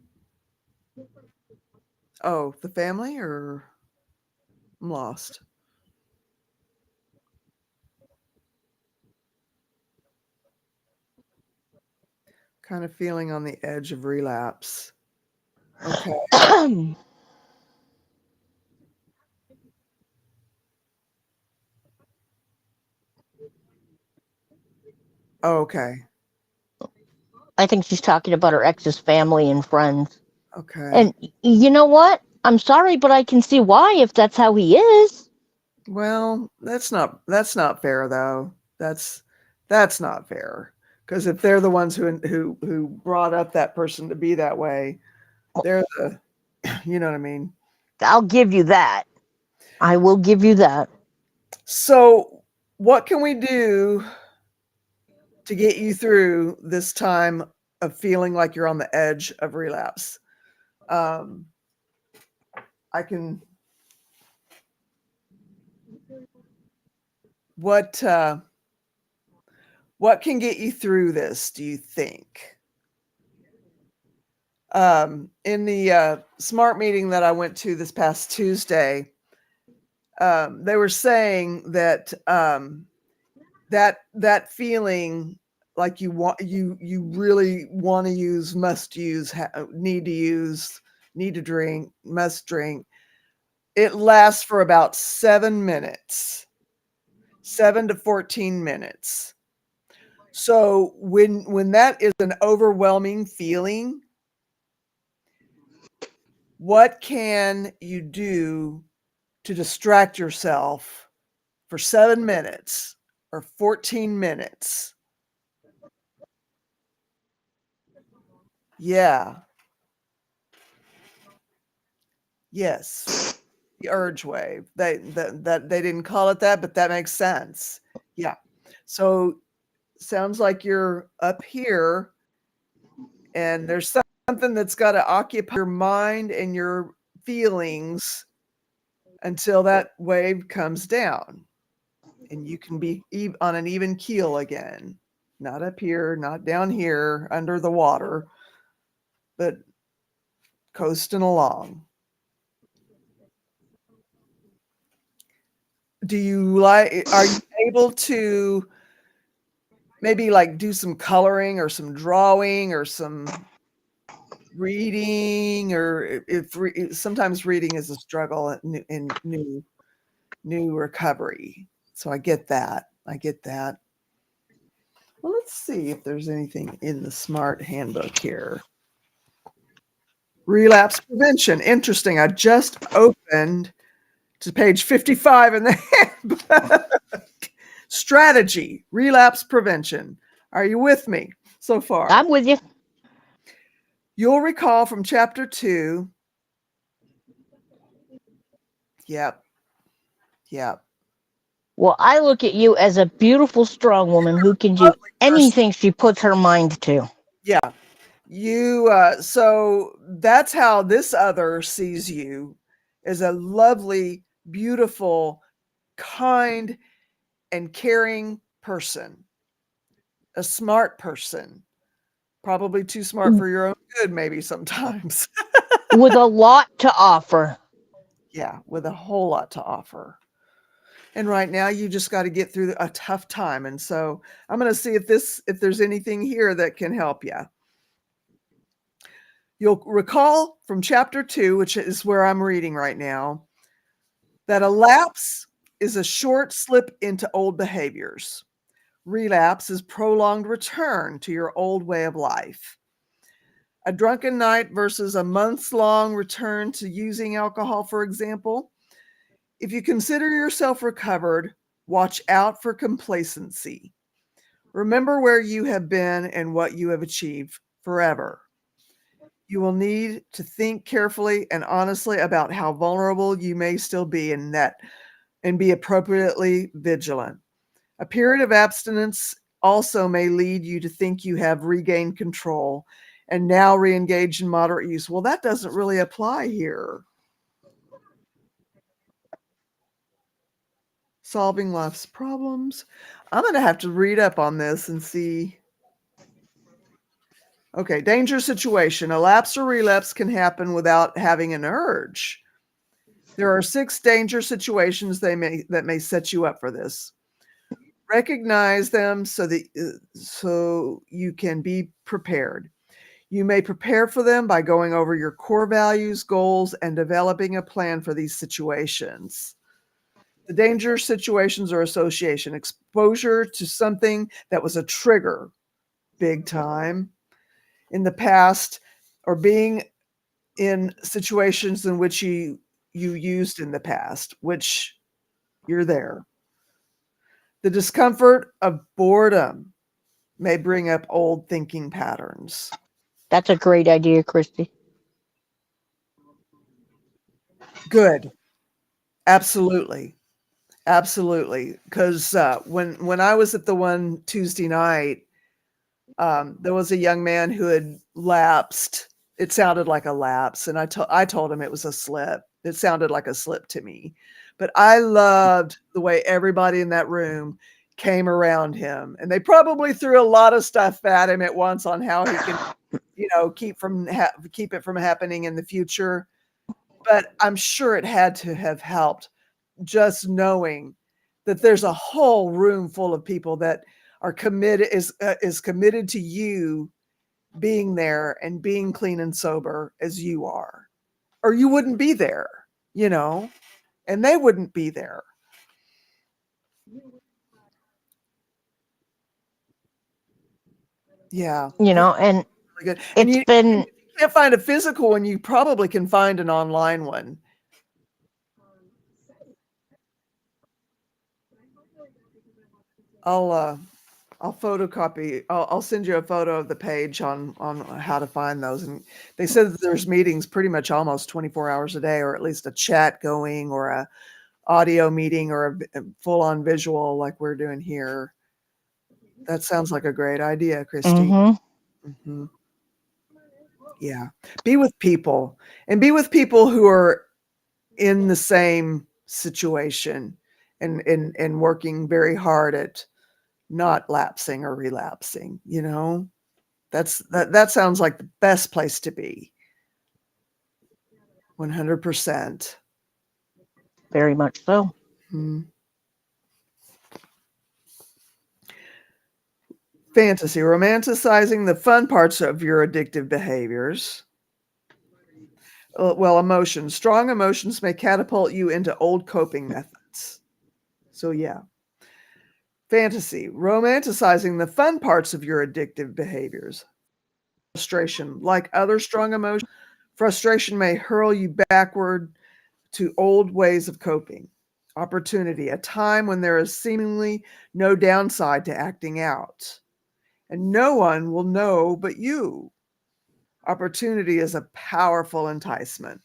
Oh, the family, or I'm lost. Kind of feeling on the edge of relapse. Okay. Okay. I think she's talking about her ex's family and friends. Okay. And you know what? I'm sorry, but I can see why if that's how he is. Well, that's not fair though. That's not fair. Because if they're the ones who brought up that person to be that way, they're the you know what I mean. I'll give you that. I will give you that. So, what can we do to get you through this time of feeling like you're on the edge of relapse? Um, I can. What what can get you through this? Do you think? In the smart meeting that I went to this past Tuesday, they were saying that that feeling like you really want to use, must use, need to use, need to drink, must drink. It lasts for about 7 minutes, 7 to 14 minutes. So when that is an overwhelming feeling, what can you do to distract yourself for 7 minutes or 14 minutes? Yeah. Yes. The urge wave. That they didn't call it that, but that makes sense. Yeah. So sounds like you're up here and there's something that's got to occupy your mind and your feelings until that wave comes down. and you can be on an even keel again. Not up here, not down here under the water, but coasting along. Are you able to maybe like do some coloring or some drawing or some reading, or sometimes reading is a struggle in new recovery. So I get that. I get that. Well, let's see if there's anything in the SMART handbook here. Relapse prevention. Interesting. I just opened to page 55 in the handbook. Strategy, relapse prevention. Are you with me so far? I'm with you. You'll recall from chapter 2. Yep. Yep. Well, I look at you as a beautiful, strong woman who can do Lovely person. anything she puts her mind to. Yeah. You so that's how this other sees you, as a lovely, beautiful, kind, and caring person. A smart person. Probably too smart for your own good, maybe sometimes. With a lot to offer. Yeah, with a whole lot to offer. And right now you just got to get through a tough time. And so I'm going to see if there's anything here that can help you. You'll recall from chapter 2, which is where I'm reading right now, that a lapse is a short slip into old behaviors. Relapse is prolonged return to your old way of life. A drunken night versus a months-long return to using alcohol, for example. If you consider yourself recovered, watch out for complacency. Remember where you have been and what you have achieved forever. You will need to think carefully and honestly about how vulnerable you may still be in that, and be appropriately vigilant. A period of abstinence also may lead you to think you have regained control and now re-engage in moderate use. Well, that doesn't really apply here. Solving life's problems. I'm going to have to read up on this and see. Okay, danger situation. A lapse or relapse can happen without having an urge. There are 6 danger situations that may set you up for this. Recognize them so you can be prepared. You may prepare for them by going over your core values, goals, and developing a plan for these situations. The danger situations or association, exposure to something that was a trigger big time in the past, or being in situations in which you used in the past, which you're there. The discomfort of boredom may bring up old thinking patterns. That's a great idea, Christy. Good. Absolutely. Absolutely. Because when I was at the one Tuesday night, there was a young man who had lapsed. It sounded like a lapse, and I told him it was a slip. It sounded like a slip to me. But I loved the way everybody in that room came around him, and they probably threw a lot of stuff at him at once on how he can, keep it from happening in the future. But I'm sure it had to have helped, just knowing that there's a whole room full of people that are committed is committed to you being there and being clean and sober as you are, or you wouldn't be there, and they wouldn't be there. Yeah, And really good. And it's you been can't find a physical one, you probably can find an online one. I'll photocopy. I'll send you a photo of the page on how to find those. And they said that there's meetings pretty much almost 24 hours a day, or at least a chat going, or a audio meeting, or a full on visual like we're doing here. That sounds like a great idea, Christy. Mm-hmm. Yeah, be with people, and be with people who are in the same situation, and working very hard at not lapsing or relapsing, you know? That sounds like the best place to be. 100%. Very much so. Hmm. Fantasy, romanticizing the fun parts of your addictive behaviors. Well, emotions. Strong emotions may catapult you into old coping methods. So, yeah. Fantasy, romanticizing the fun parts of your addictive behaviors. Frustration, like other strong emotions, frustration may hurl you backward to old ways of coping. Opportunity, a time when there is seemingly no downside to acting out, and no one will know but you. Opportunity is a powerful enticement.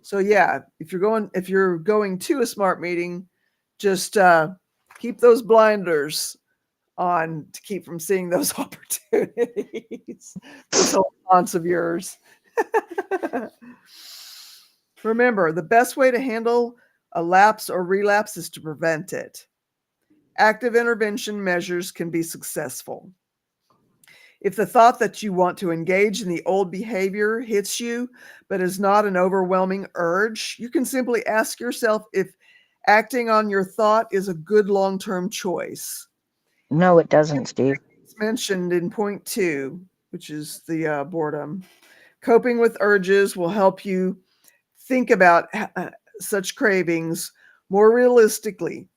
So yeah, if you're going to a smart meeting, just keep those blinders on to keep from seeing those opportunities. Those whole thoughts of yours. Remember, the best way to handle a lapse or relapse is to prevent it. Active intervention measures can be successful. If the thought that you want to engage in the old behavior hits you, but is not an overwhelming urge, you can simply ask yourself if acting on your thought is a good long term choice. No, it doesn't, Steve. It's mentioned in point 2, which is the boredom. Coping with urges will help you think about such cravings more realistically.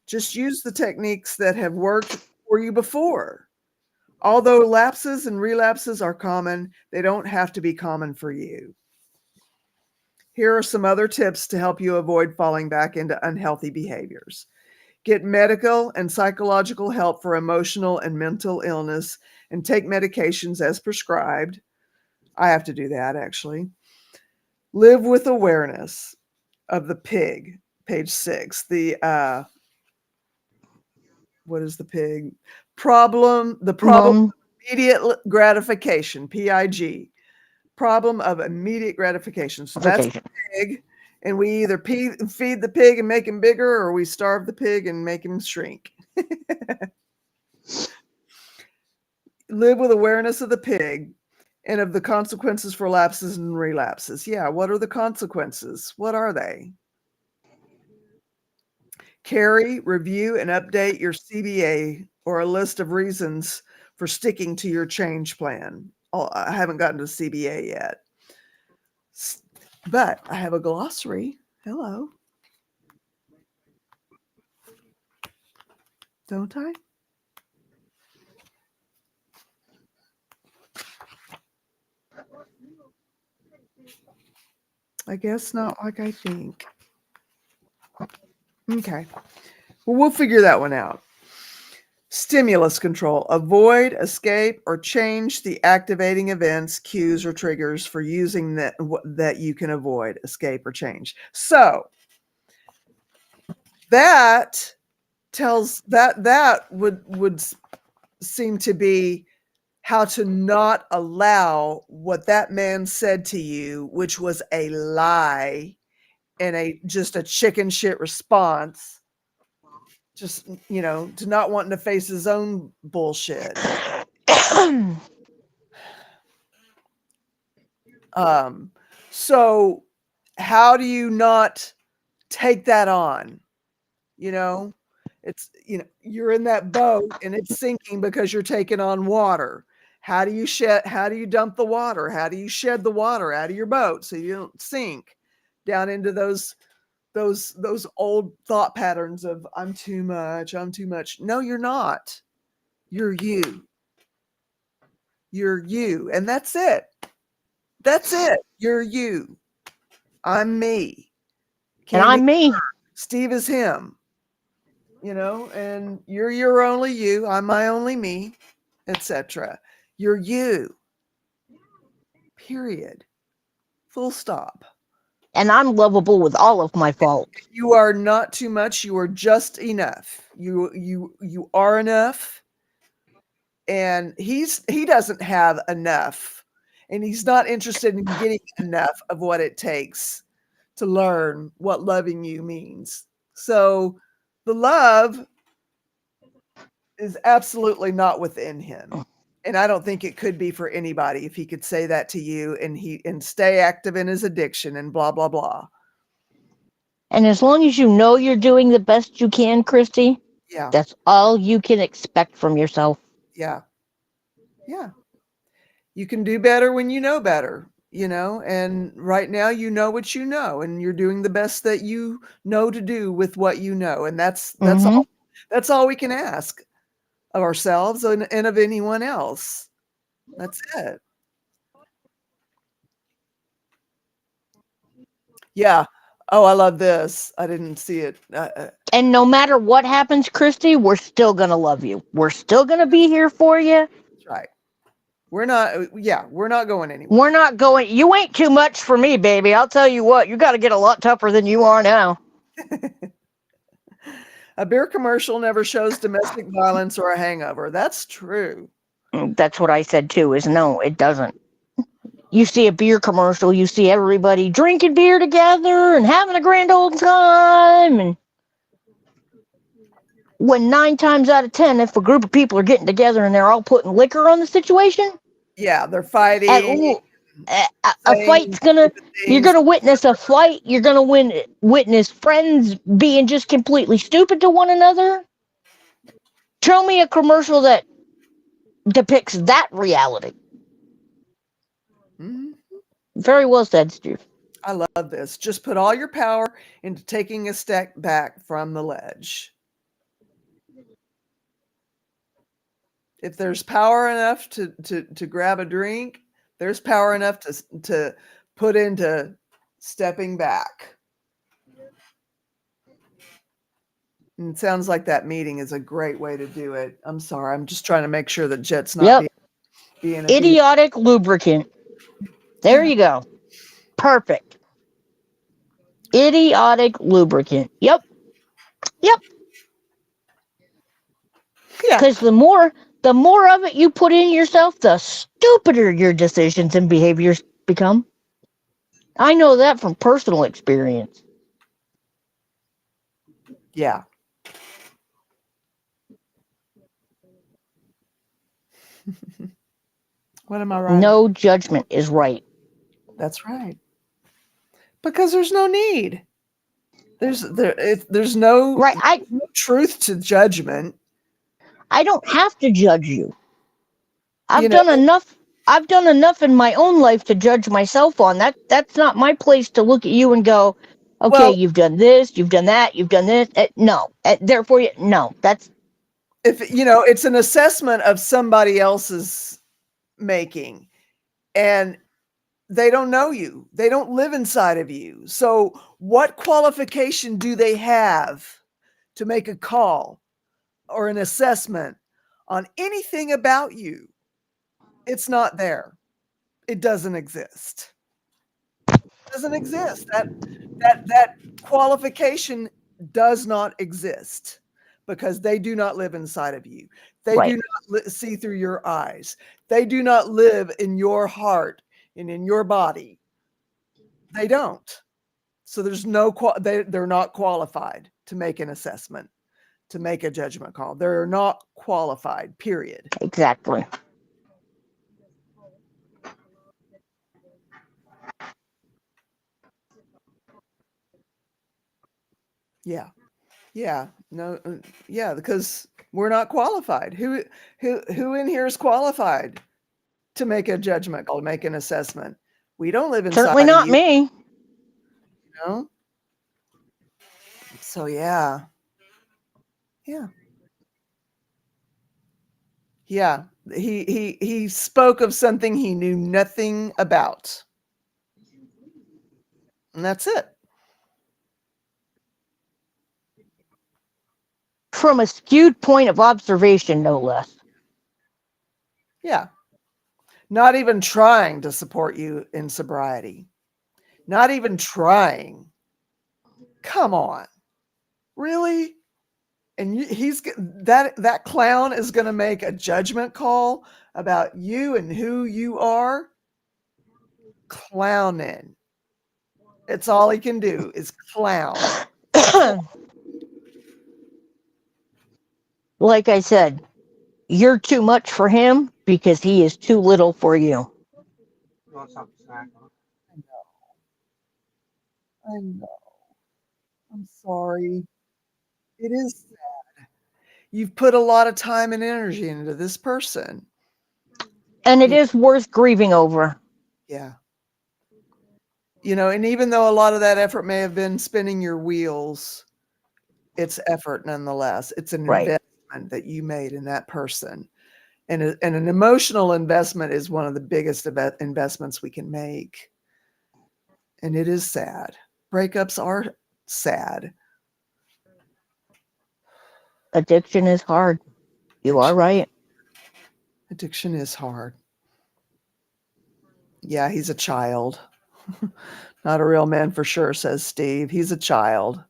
Just use the techniques that have worked for you before. Although lapses and relapses are common, they don't have to be common for you. Here are some other tips to help you avoid falling back into unhealthy behaviors. Get medical and psychological help for emotional and mental illness and take medications as prescribed. I have to do that actually. Live with awareness of the pig, page 6. What is the pig? The problem Mom, of immediate gratification, PIG. Problem of immediate gratification. So that's vacation. the pig. And we either feed the pig and make him bigger, or we starve the pig and make him shrink. Live with awareness of the pig and of the consequences for lapses and relapses. Yeah, what are the consequences? What are they? Carry, review, and update your CBA or a list of reasons for sticking to your change plan. Oh, I haven't gotten to CBA yet, but I have a glossary. Hello. Don't I? I guess not like I think. Okay. Well, we'll figure that one out. Stimulus control. Avoid, escape, or change the activating events, cues, or triggers for using that you can avoid, escape, or change. So that tells that would seem to be how to not allow what that man said to you, which was a lie and just a chicken shit response, just to not wanting to face his own bullshit. So how do you not take that on? You know, it's you're in that boat and it's sinking because you're taking on water. How do you dump the water? How do you shed the water out of your boat so you don't sink down into those old thought patterns of I'm too much, I'm too much. No, you're not. You're you. You're you. And that's it. That's it. You're you. I'm me. And Candy, I'm me. Steve is him. And you're your only you, I'm my only me, etc. You're you. Period. Full stop. And I'm lovable with all of my faults. You are not too much, you are just enough. You are enough, and he doesn't have enough, and he's not interested in getting enough of what it takes to learn what loving you means. So The love is absolutely not within him. And I don't think it could be for anybody if he could say that to you and stay active in his addiction and blah blah blah. And as long as you know you're doing the best you can, Christy, Yeah. that's all you can expect from yourself. Yeah. Yeah. You can do better when you know better, and right now you know what you know and you're doing the best that you know to do with what you know. And Mm-hmm. that's all we can ask of ourselves and of anyone else. That's it. Yeah. Oh, I love this. I didn't see it. And no matter what happens, Christy, we're still going to love you. We're still going to be here for you. That's right. We're not going We're anywhere. not going, you ain't too much for me, baby. I'll tell you what, you got to get a lot tougher than you are now. A beer commercial never shows domestic violence or a hangover. That's true. That's what I said too, is no, it doesn't. You see a beer commercial, you see everybody drinking beer together and having a grand old time. And when 9 times out of 10, if a group of people are getting together and they're all putting liquor on the situation, Yeah, they're at, fighting, a saying fight's gonna, stupid you're things. gonna witness a fight, you're gonna witness friends being just completely stupid to one another. Show me a commercial that depicts that reality. Mhm. Very well said, Steve. I love this. Just put all your power into taking a step back from the ledge. If there's power enough to grab a drink, there's power enough to put into stepping back. And it sounds like that meeting is a great way to do it. I'm sorry. I'm just trying to make sure that Jet's not Yep. being a bee. Idiotic lubricant. There Yeah. you go. Perfect. Idiotic lubricant. Yep. Yep. Yeah. Because the more of it you put in yourself, the stupider your decisions and behaviors become. I know that from personal experience. Yeah. What am I right? No judgment is right. That's right. Because there's no need. There's no Right. truth to judgment. I don't have to judge you. You I've know, done enough I've done enough in my own life to judge myself on. That's not my place to look at you and go, okay, well, you've done this, you've done that, you've done this. No. Therefore, no. That's if it's an assessment of somebody else's making, and they don't know you. They don't live inside of you. So, what qualification do they have to make a call or an assessment on anything about you? It's not there. It doesn't exist. It doesn't exist. That qualification does not exist because they do not live inside of you. They do right. not see through your eyes. They do not live in your heart and in your body. They don't. So there's no they're not qualified to make an assessment, to make a judgment call. They're not qualified, period. Exactly. Yeah. Yeah. No, yeah, because we're not qualified. Who in here is qualified to make a judgment call, to make an assessment? We don't live inside Certainly of not you, me. you know? So yeah. Yeah. Yeah. He spoke of something he knew nothing about. And that's it. From a skewed point of observation, no less. Yeah. Not even trying to support you in sobriety. Not even trying. Come on. Really? And that clown is going to make a judgment call about you and who you are? Clowning. It's all he can do is clown. Clown. Like I said, you're too much for him because he is too little for you. I know. I know. I'm sorry. It is. You've put a lot of time and energy into this person. And it Y- is worth grieving over. Yeah. And even though a lot of that effort may have been spinning your wheels, it's effort nonetheless. It's an Right. investment that you made in that person. And an emotional investment is one of the biggest investments we can make. And it is sad. Breakups are sad. Addiction is hard. You are Addiction, right. addiction is hard. Yeah, he's a child. Not a real man for sure, says Steve. He's a child.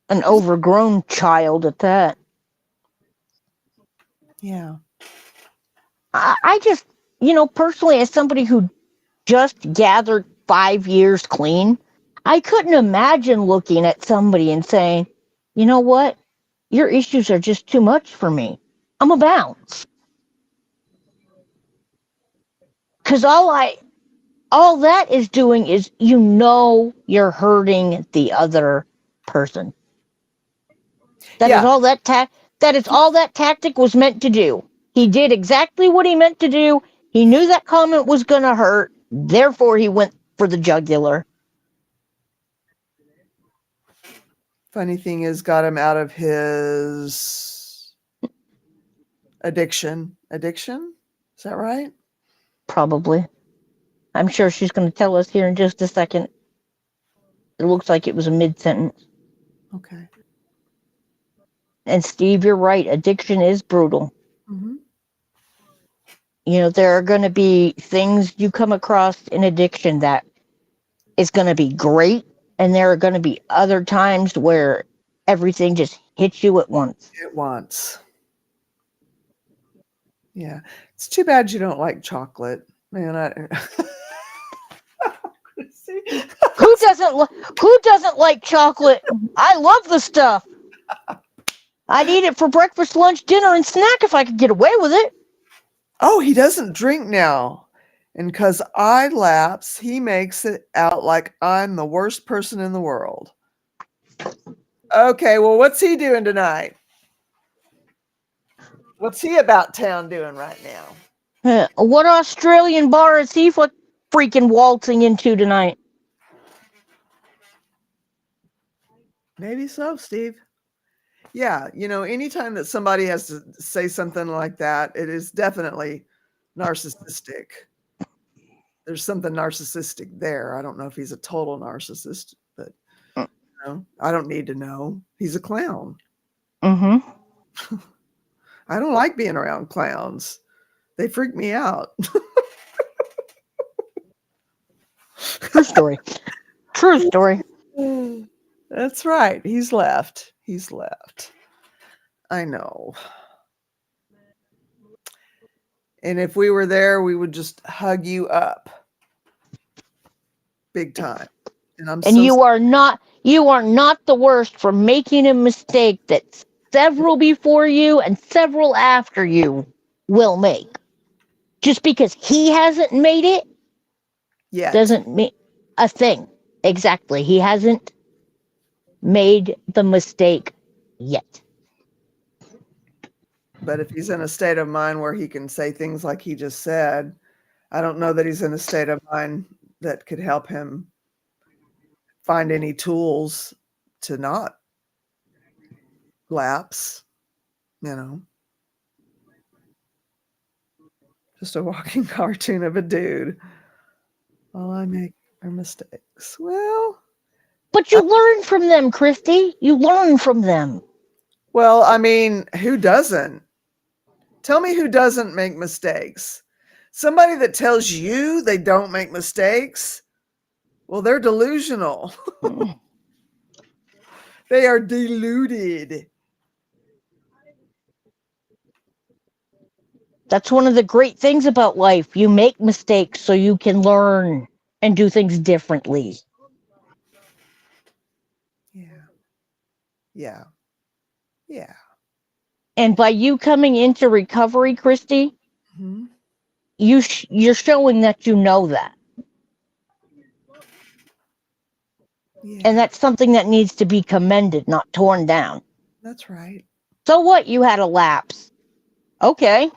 An overgrown child at that. Yeah. I just, personally, as somebody who just gathered 5 years clean, I couldn't imagine looking at somebody and saying, you know what? Your issues are just too much for me. I'm a bounce. Because all that is doing is, you're hurting the other person. That is Yeah. all that tactic was meant to do. He did exactly what he meant to do. He knew that comment was going to hurt. Therefore, he went for the jugular. Funny thing is, got him out of his addiction. Addiction? Is that right? Probably. I'm sure she's going to tell us here in just a second. It looks like it was a mid-sentence. Okay. And Steve, you're right. Addiction is brutal. Mm-hmm. There are going to be things you come across in addiction that is going to be great. And there are going to be other times where everything just hits you at once. At once. Yeah. It's too bad you don't like chocolate. Man, See? Who doesn't like chocolate? I love the stuff. I'd eat it for breakfast, lunch, dinner, and snack if I could get away with it. Oh, he doesn't drink now. And because I lapse, he makes it out like I'm the worst person in the world. Okay, well, what's he doing tonight? What's he about town doing right now? What Australian bar is he freaking waltzing into tonight? Maybe so, Steve. Yeah, anytime that somebody has to say something like that, it is definitely narcissistic. There's something narcissistic there. I don't know if he's a total narcissist, but I don't need to know. He's a clown. Mm-hmm. I don't like being around clowns. They freak me out. True story. True story. That's right. He's left. He's left. I know. And if we were there, we would just hug you up big time. And I'm And so you are not the worst for making a mistake that several before you and several after you will make. Just because he hasn't made it yet. doesn't mean a thing. Exactly. He hasn't made the mistake yet. But if he's in a state of mind where he can say things like he just said, I don't know that he's in a state of mind that could help him find any tools to not lapse, you know. Just a walking cartoon of a dude. All I make are mistakes. But you learn from them, Christy. You learn from them. I mean, who doesn't? Tell me who doesn't make mistakes. Somebody that tells you they don't make mistakes, well, they're delusional. They are deluded. That's one of the great things about life. You make mistakes so you can learn and do things differently. Yeah. Yeah. Yeah. And by you coming into recovery, Christy, Mhm. you're showing that you know that. And Yeah, that's something that needs to be commended, not torn down. that's right. So what? You had a lapse. Okay.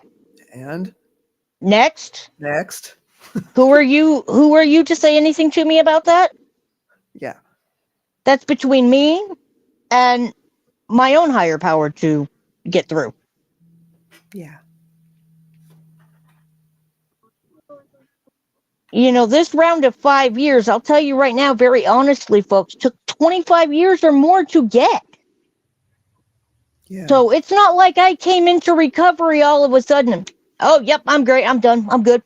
And Next. next. Who are you to say anything to me about that? Yeah, That's between me and my own higher power to get through. yeah, You know, this round of 5 years, I'll tell you right now, very honestly, folks, took 25 years or more to get. yeah, So it's not like I came into recovery all of a sudden. Oh, yep, I'm great. I'm done. I'm good.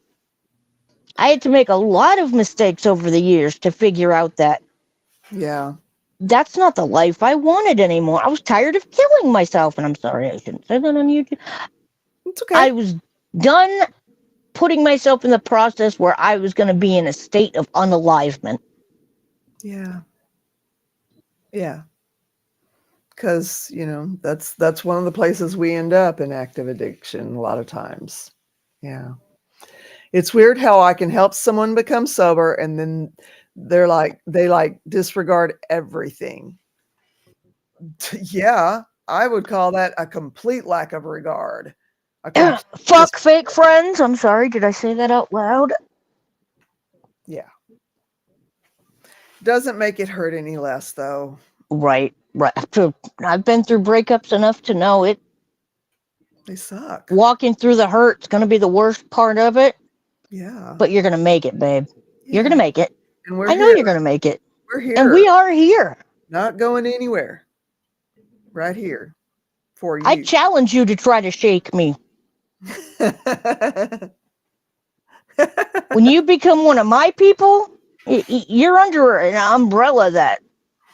I had to make a lot of mistakes over the years to figure out that yeah. that's not the life I wanted anymore. I was tired of killing myself. And I'm sorry, I shouldn't say that on YouTube. It's okay. I was done putting myself in the process where I was going to be in a state of unalivement. Yeah, yeah. Because, that's one of the places we end up in active addiction a lot of times. Yeah. It's weird how I can help someone become sober and then they disregard everything. Yeah, I would call that a complete lack of regard. A complete Fuck fake friends. I'm sorry, did I say that out loud? Yeah. Doesn't make it hurt any less though. Right, right. I've been through breakups enough to know it. They suck. Walking through the hurt's going to be the worst part of it, Yeah. but you're going to make it, babe. You're going to Yeah. make it. And we're I know here. you're going to make it. We're And here. we are here. Not going anywhere. Right here for I you. challenge you to try to shake me. When you become one of my people, you're under an umbrella that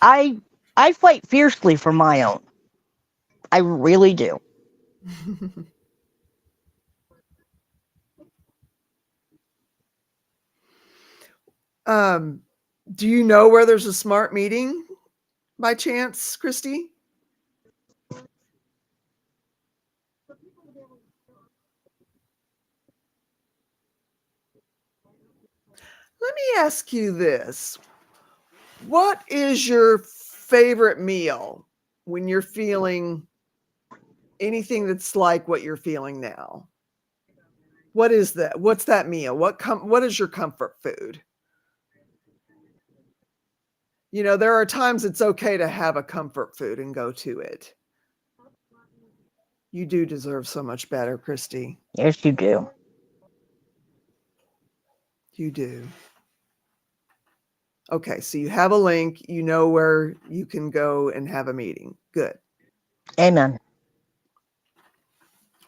I I fight fiercely for my own. I really do. um, do you know where there's a smart meeting by chance, Christy? Let me ask you this. What is your favorite meal when you're feeling anything that's like what you're feeling now? What is that? What's that meal? What is your comfort food? There are times it's okay to have a comfort food and go to it. You do deserve so much better, Christy. Yes, you do. You do. Okay, so you have a link, you know where you can go and have a meeting. Good. Amen.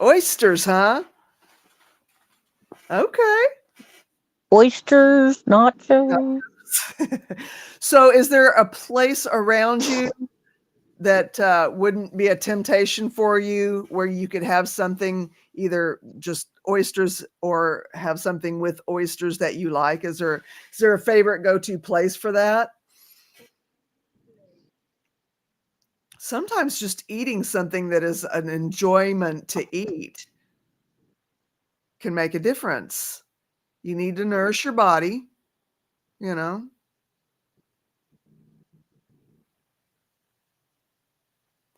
Oysters, huh? Okay. Oysters, nachos. So is there a place around you that wouldn't be a temptation for you where you could have something, either just oysters or have something with oysters that you like? Is there a favorite go-to place for that? Sometimes just eating something that is an enjoyment to eat can make a difference. You need to nourish your body, you know.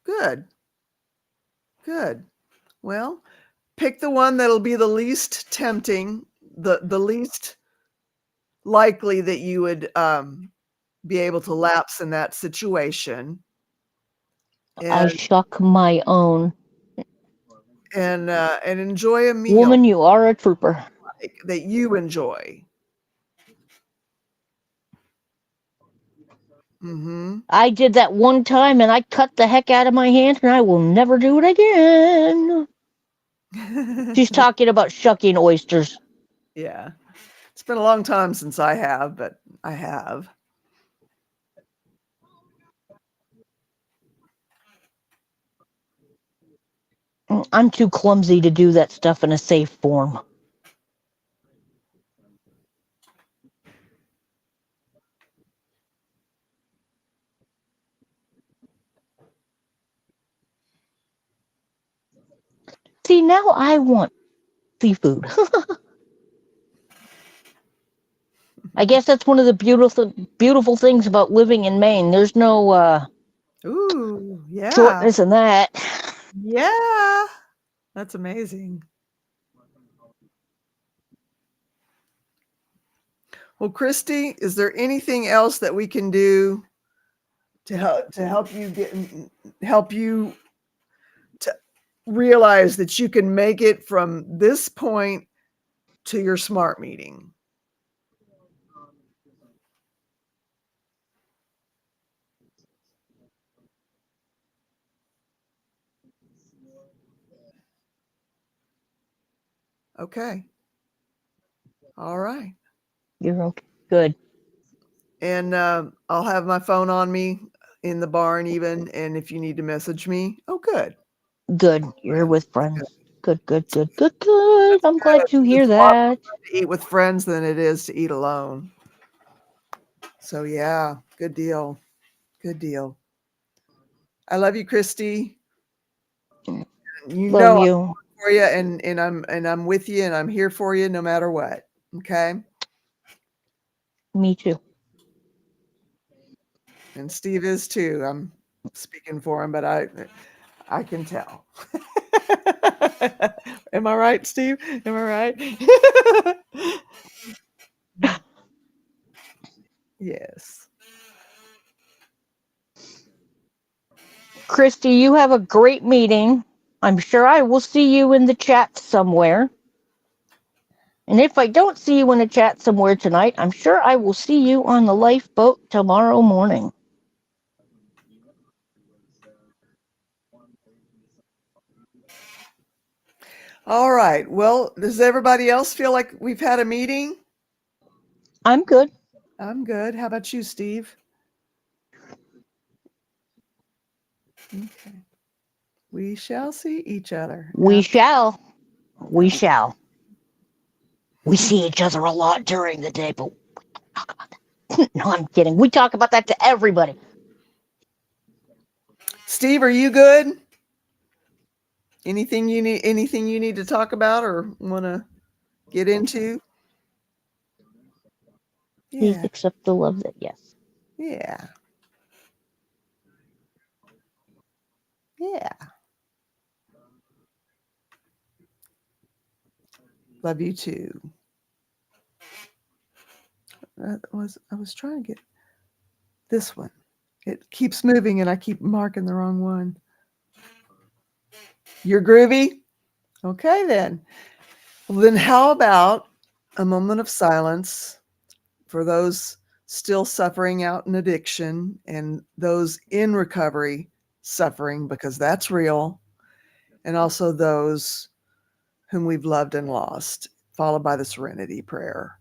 Good. Good. Well, pick the one that'll be the least tempting, the least likely that you would be able to lapse in that situation, I and shuck my own. and enjoy a meal Woman, you are a trooper. that you enjoy. Mm-hmm. I did that one time and I cut the heck out of my hand and I will never do it again. She's talking about shucking oysters. Yeah. It's been a long time since I have, but I have. I'm too clumsy to do that stuff in a safe form. See, now I want seafood. I guess that's one of the beautiful things about living in Maine. There's no Ooh, yeah. shortness in that. Yeah. That's amazing. Well, Christy, is there anything else that we can do to help you to realize that you can make it from this point to your smart meeting? Okay. All right. You're okay. Good. And I'll have my phone on me in the barn even. And if you need to message me, oh, good. Good. You're with friends. Good, good, good, good, good. I'm glad to hear It's a lot that. more to eat with friends than it is to eat alone. So yeah, good deal. Good deal. I love you, Christy. You Love know I'm you. for you, and I'm with you, and I'm here for you no matter what. Okay. Me too. And Steve is too. I'm speaking for him, but I can tell. Am I right, Steve? Am I right? Yes. Christy, you have a great meeting. I'm sure I will see you in the chat somewhere. And if I don't see you in the chat somewhere tonight, I'm sure I will see you on the lifeboat tomorrow morning. All right. Well, does everybody else feel like we've had a meeting? I'm good. I'm good. How about you, Steve? Okay. We shall see each other. We shall. We shall. We see each other a lot during the day, but we talk about that. No, I'm kidding. We talk about that to everybody. Steve, are you good? Anything you need to talk about or want to get into? Please Yeah. accept the love that yes. Yeah. Yeah. Love you too. I was trying to get this one. It keeps moving and I keep marking the wrong one. You're groovy? Okay then. Well, then how about a moment of silence for those still suffering out in addiction and those in recovery suffering, because that's real, and also those whom we've loved and lost, followed by the serenity prayer.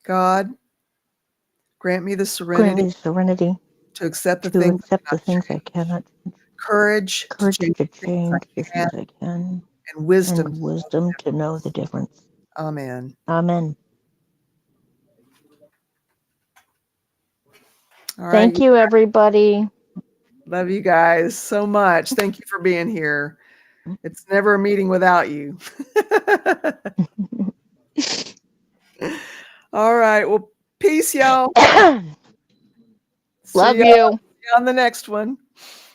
God, grant me the Grant serenity me the serenity to accept the to things I accept the cannot things I change, cannot, courage to courage change to the things I change the can, things I can, and wisdom and to know the wisdom to know the difference. difference. Amen. Amen. All right. Thank you, everybody. Love you guys so much. Thank you for being here. It's never a meeting without you. All right. Well, peace, y'all. See Love y'all you. on the next one.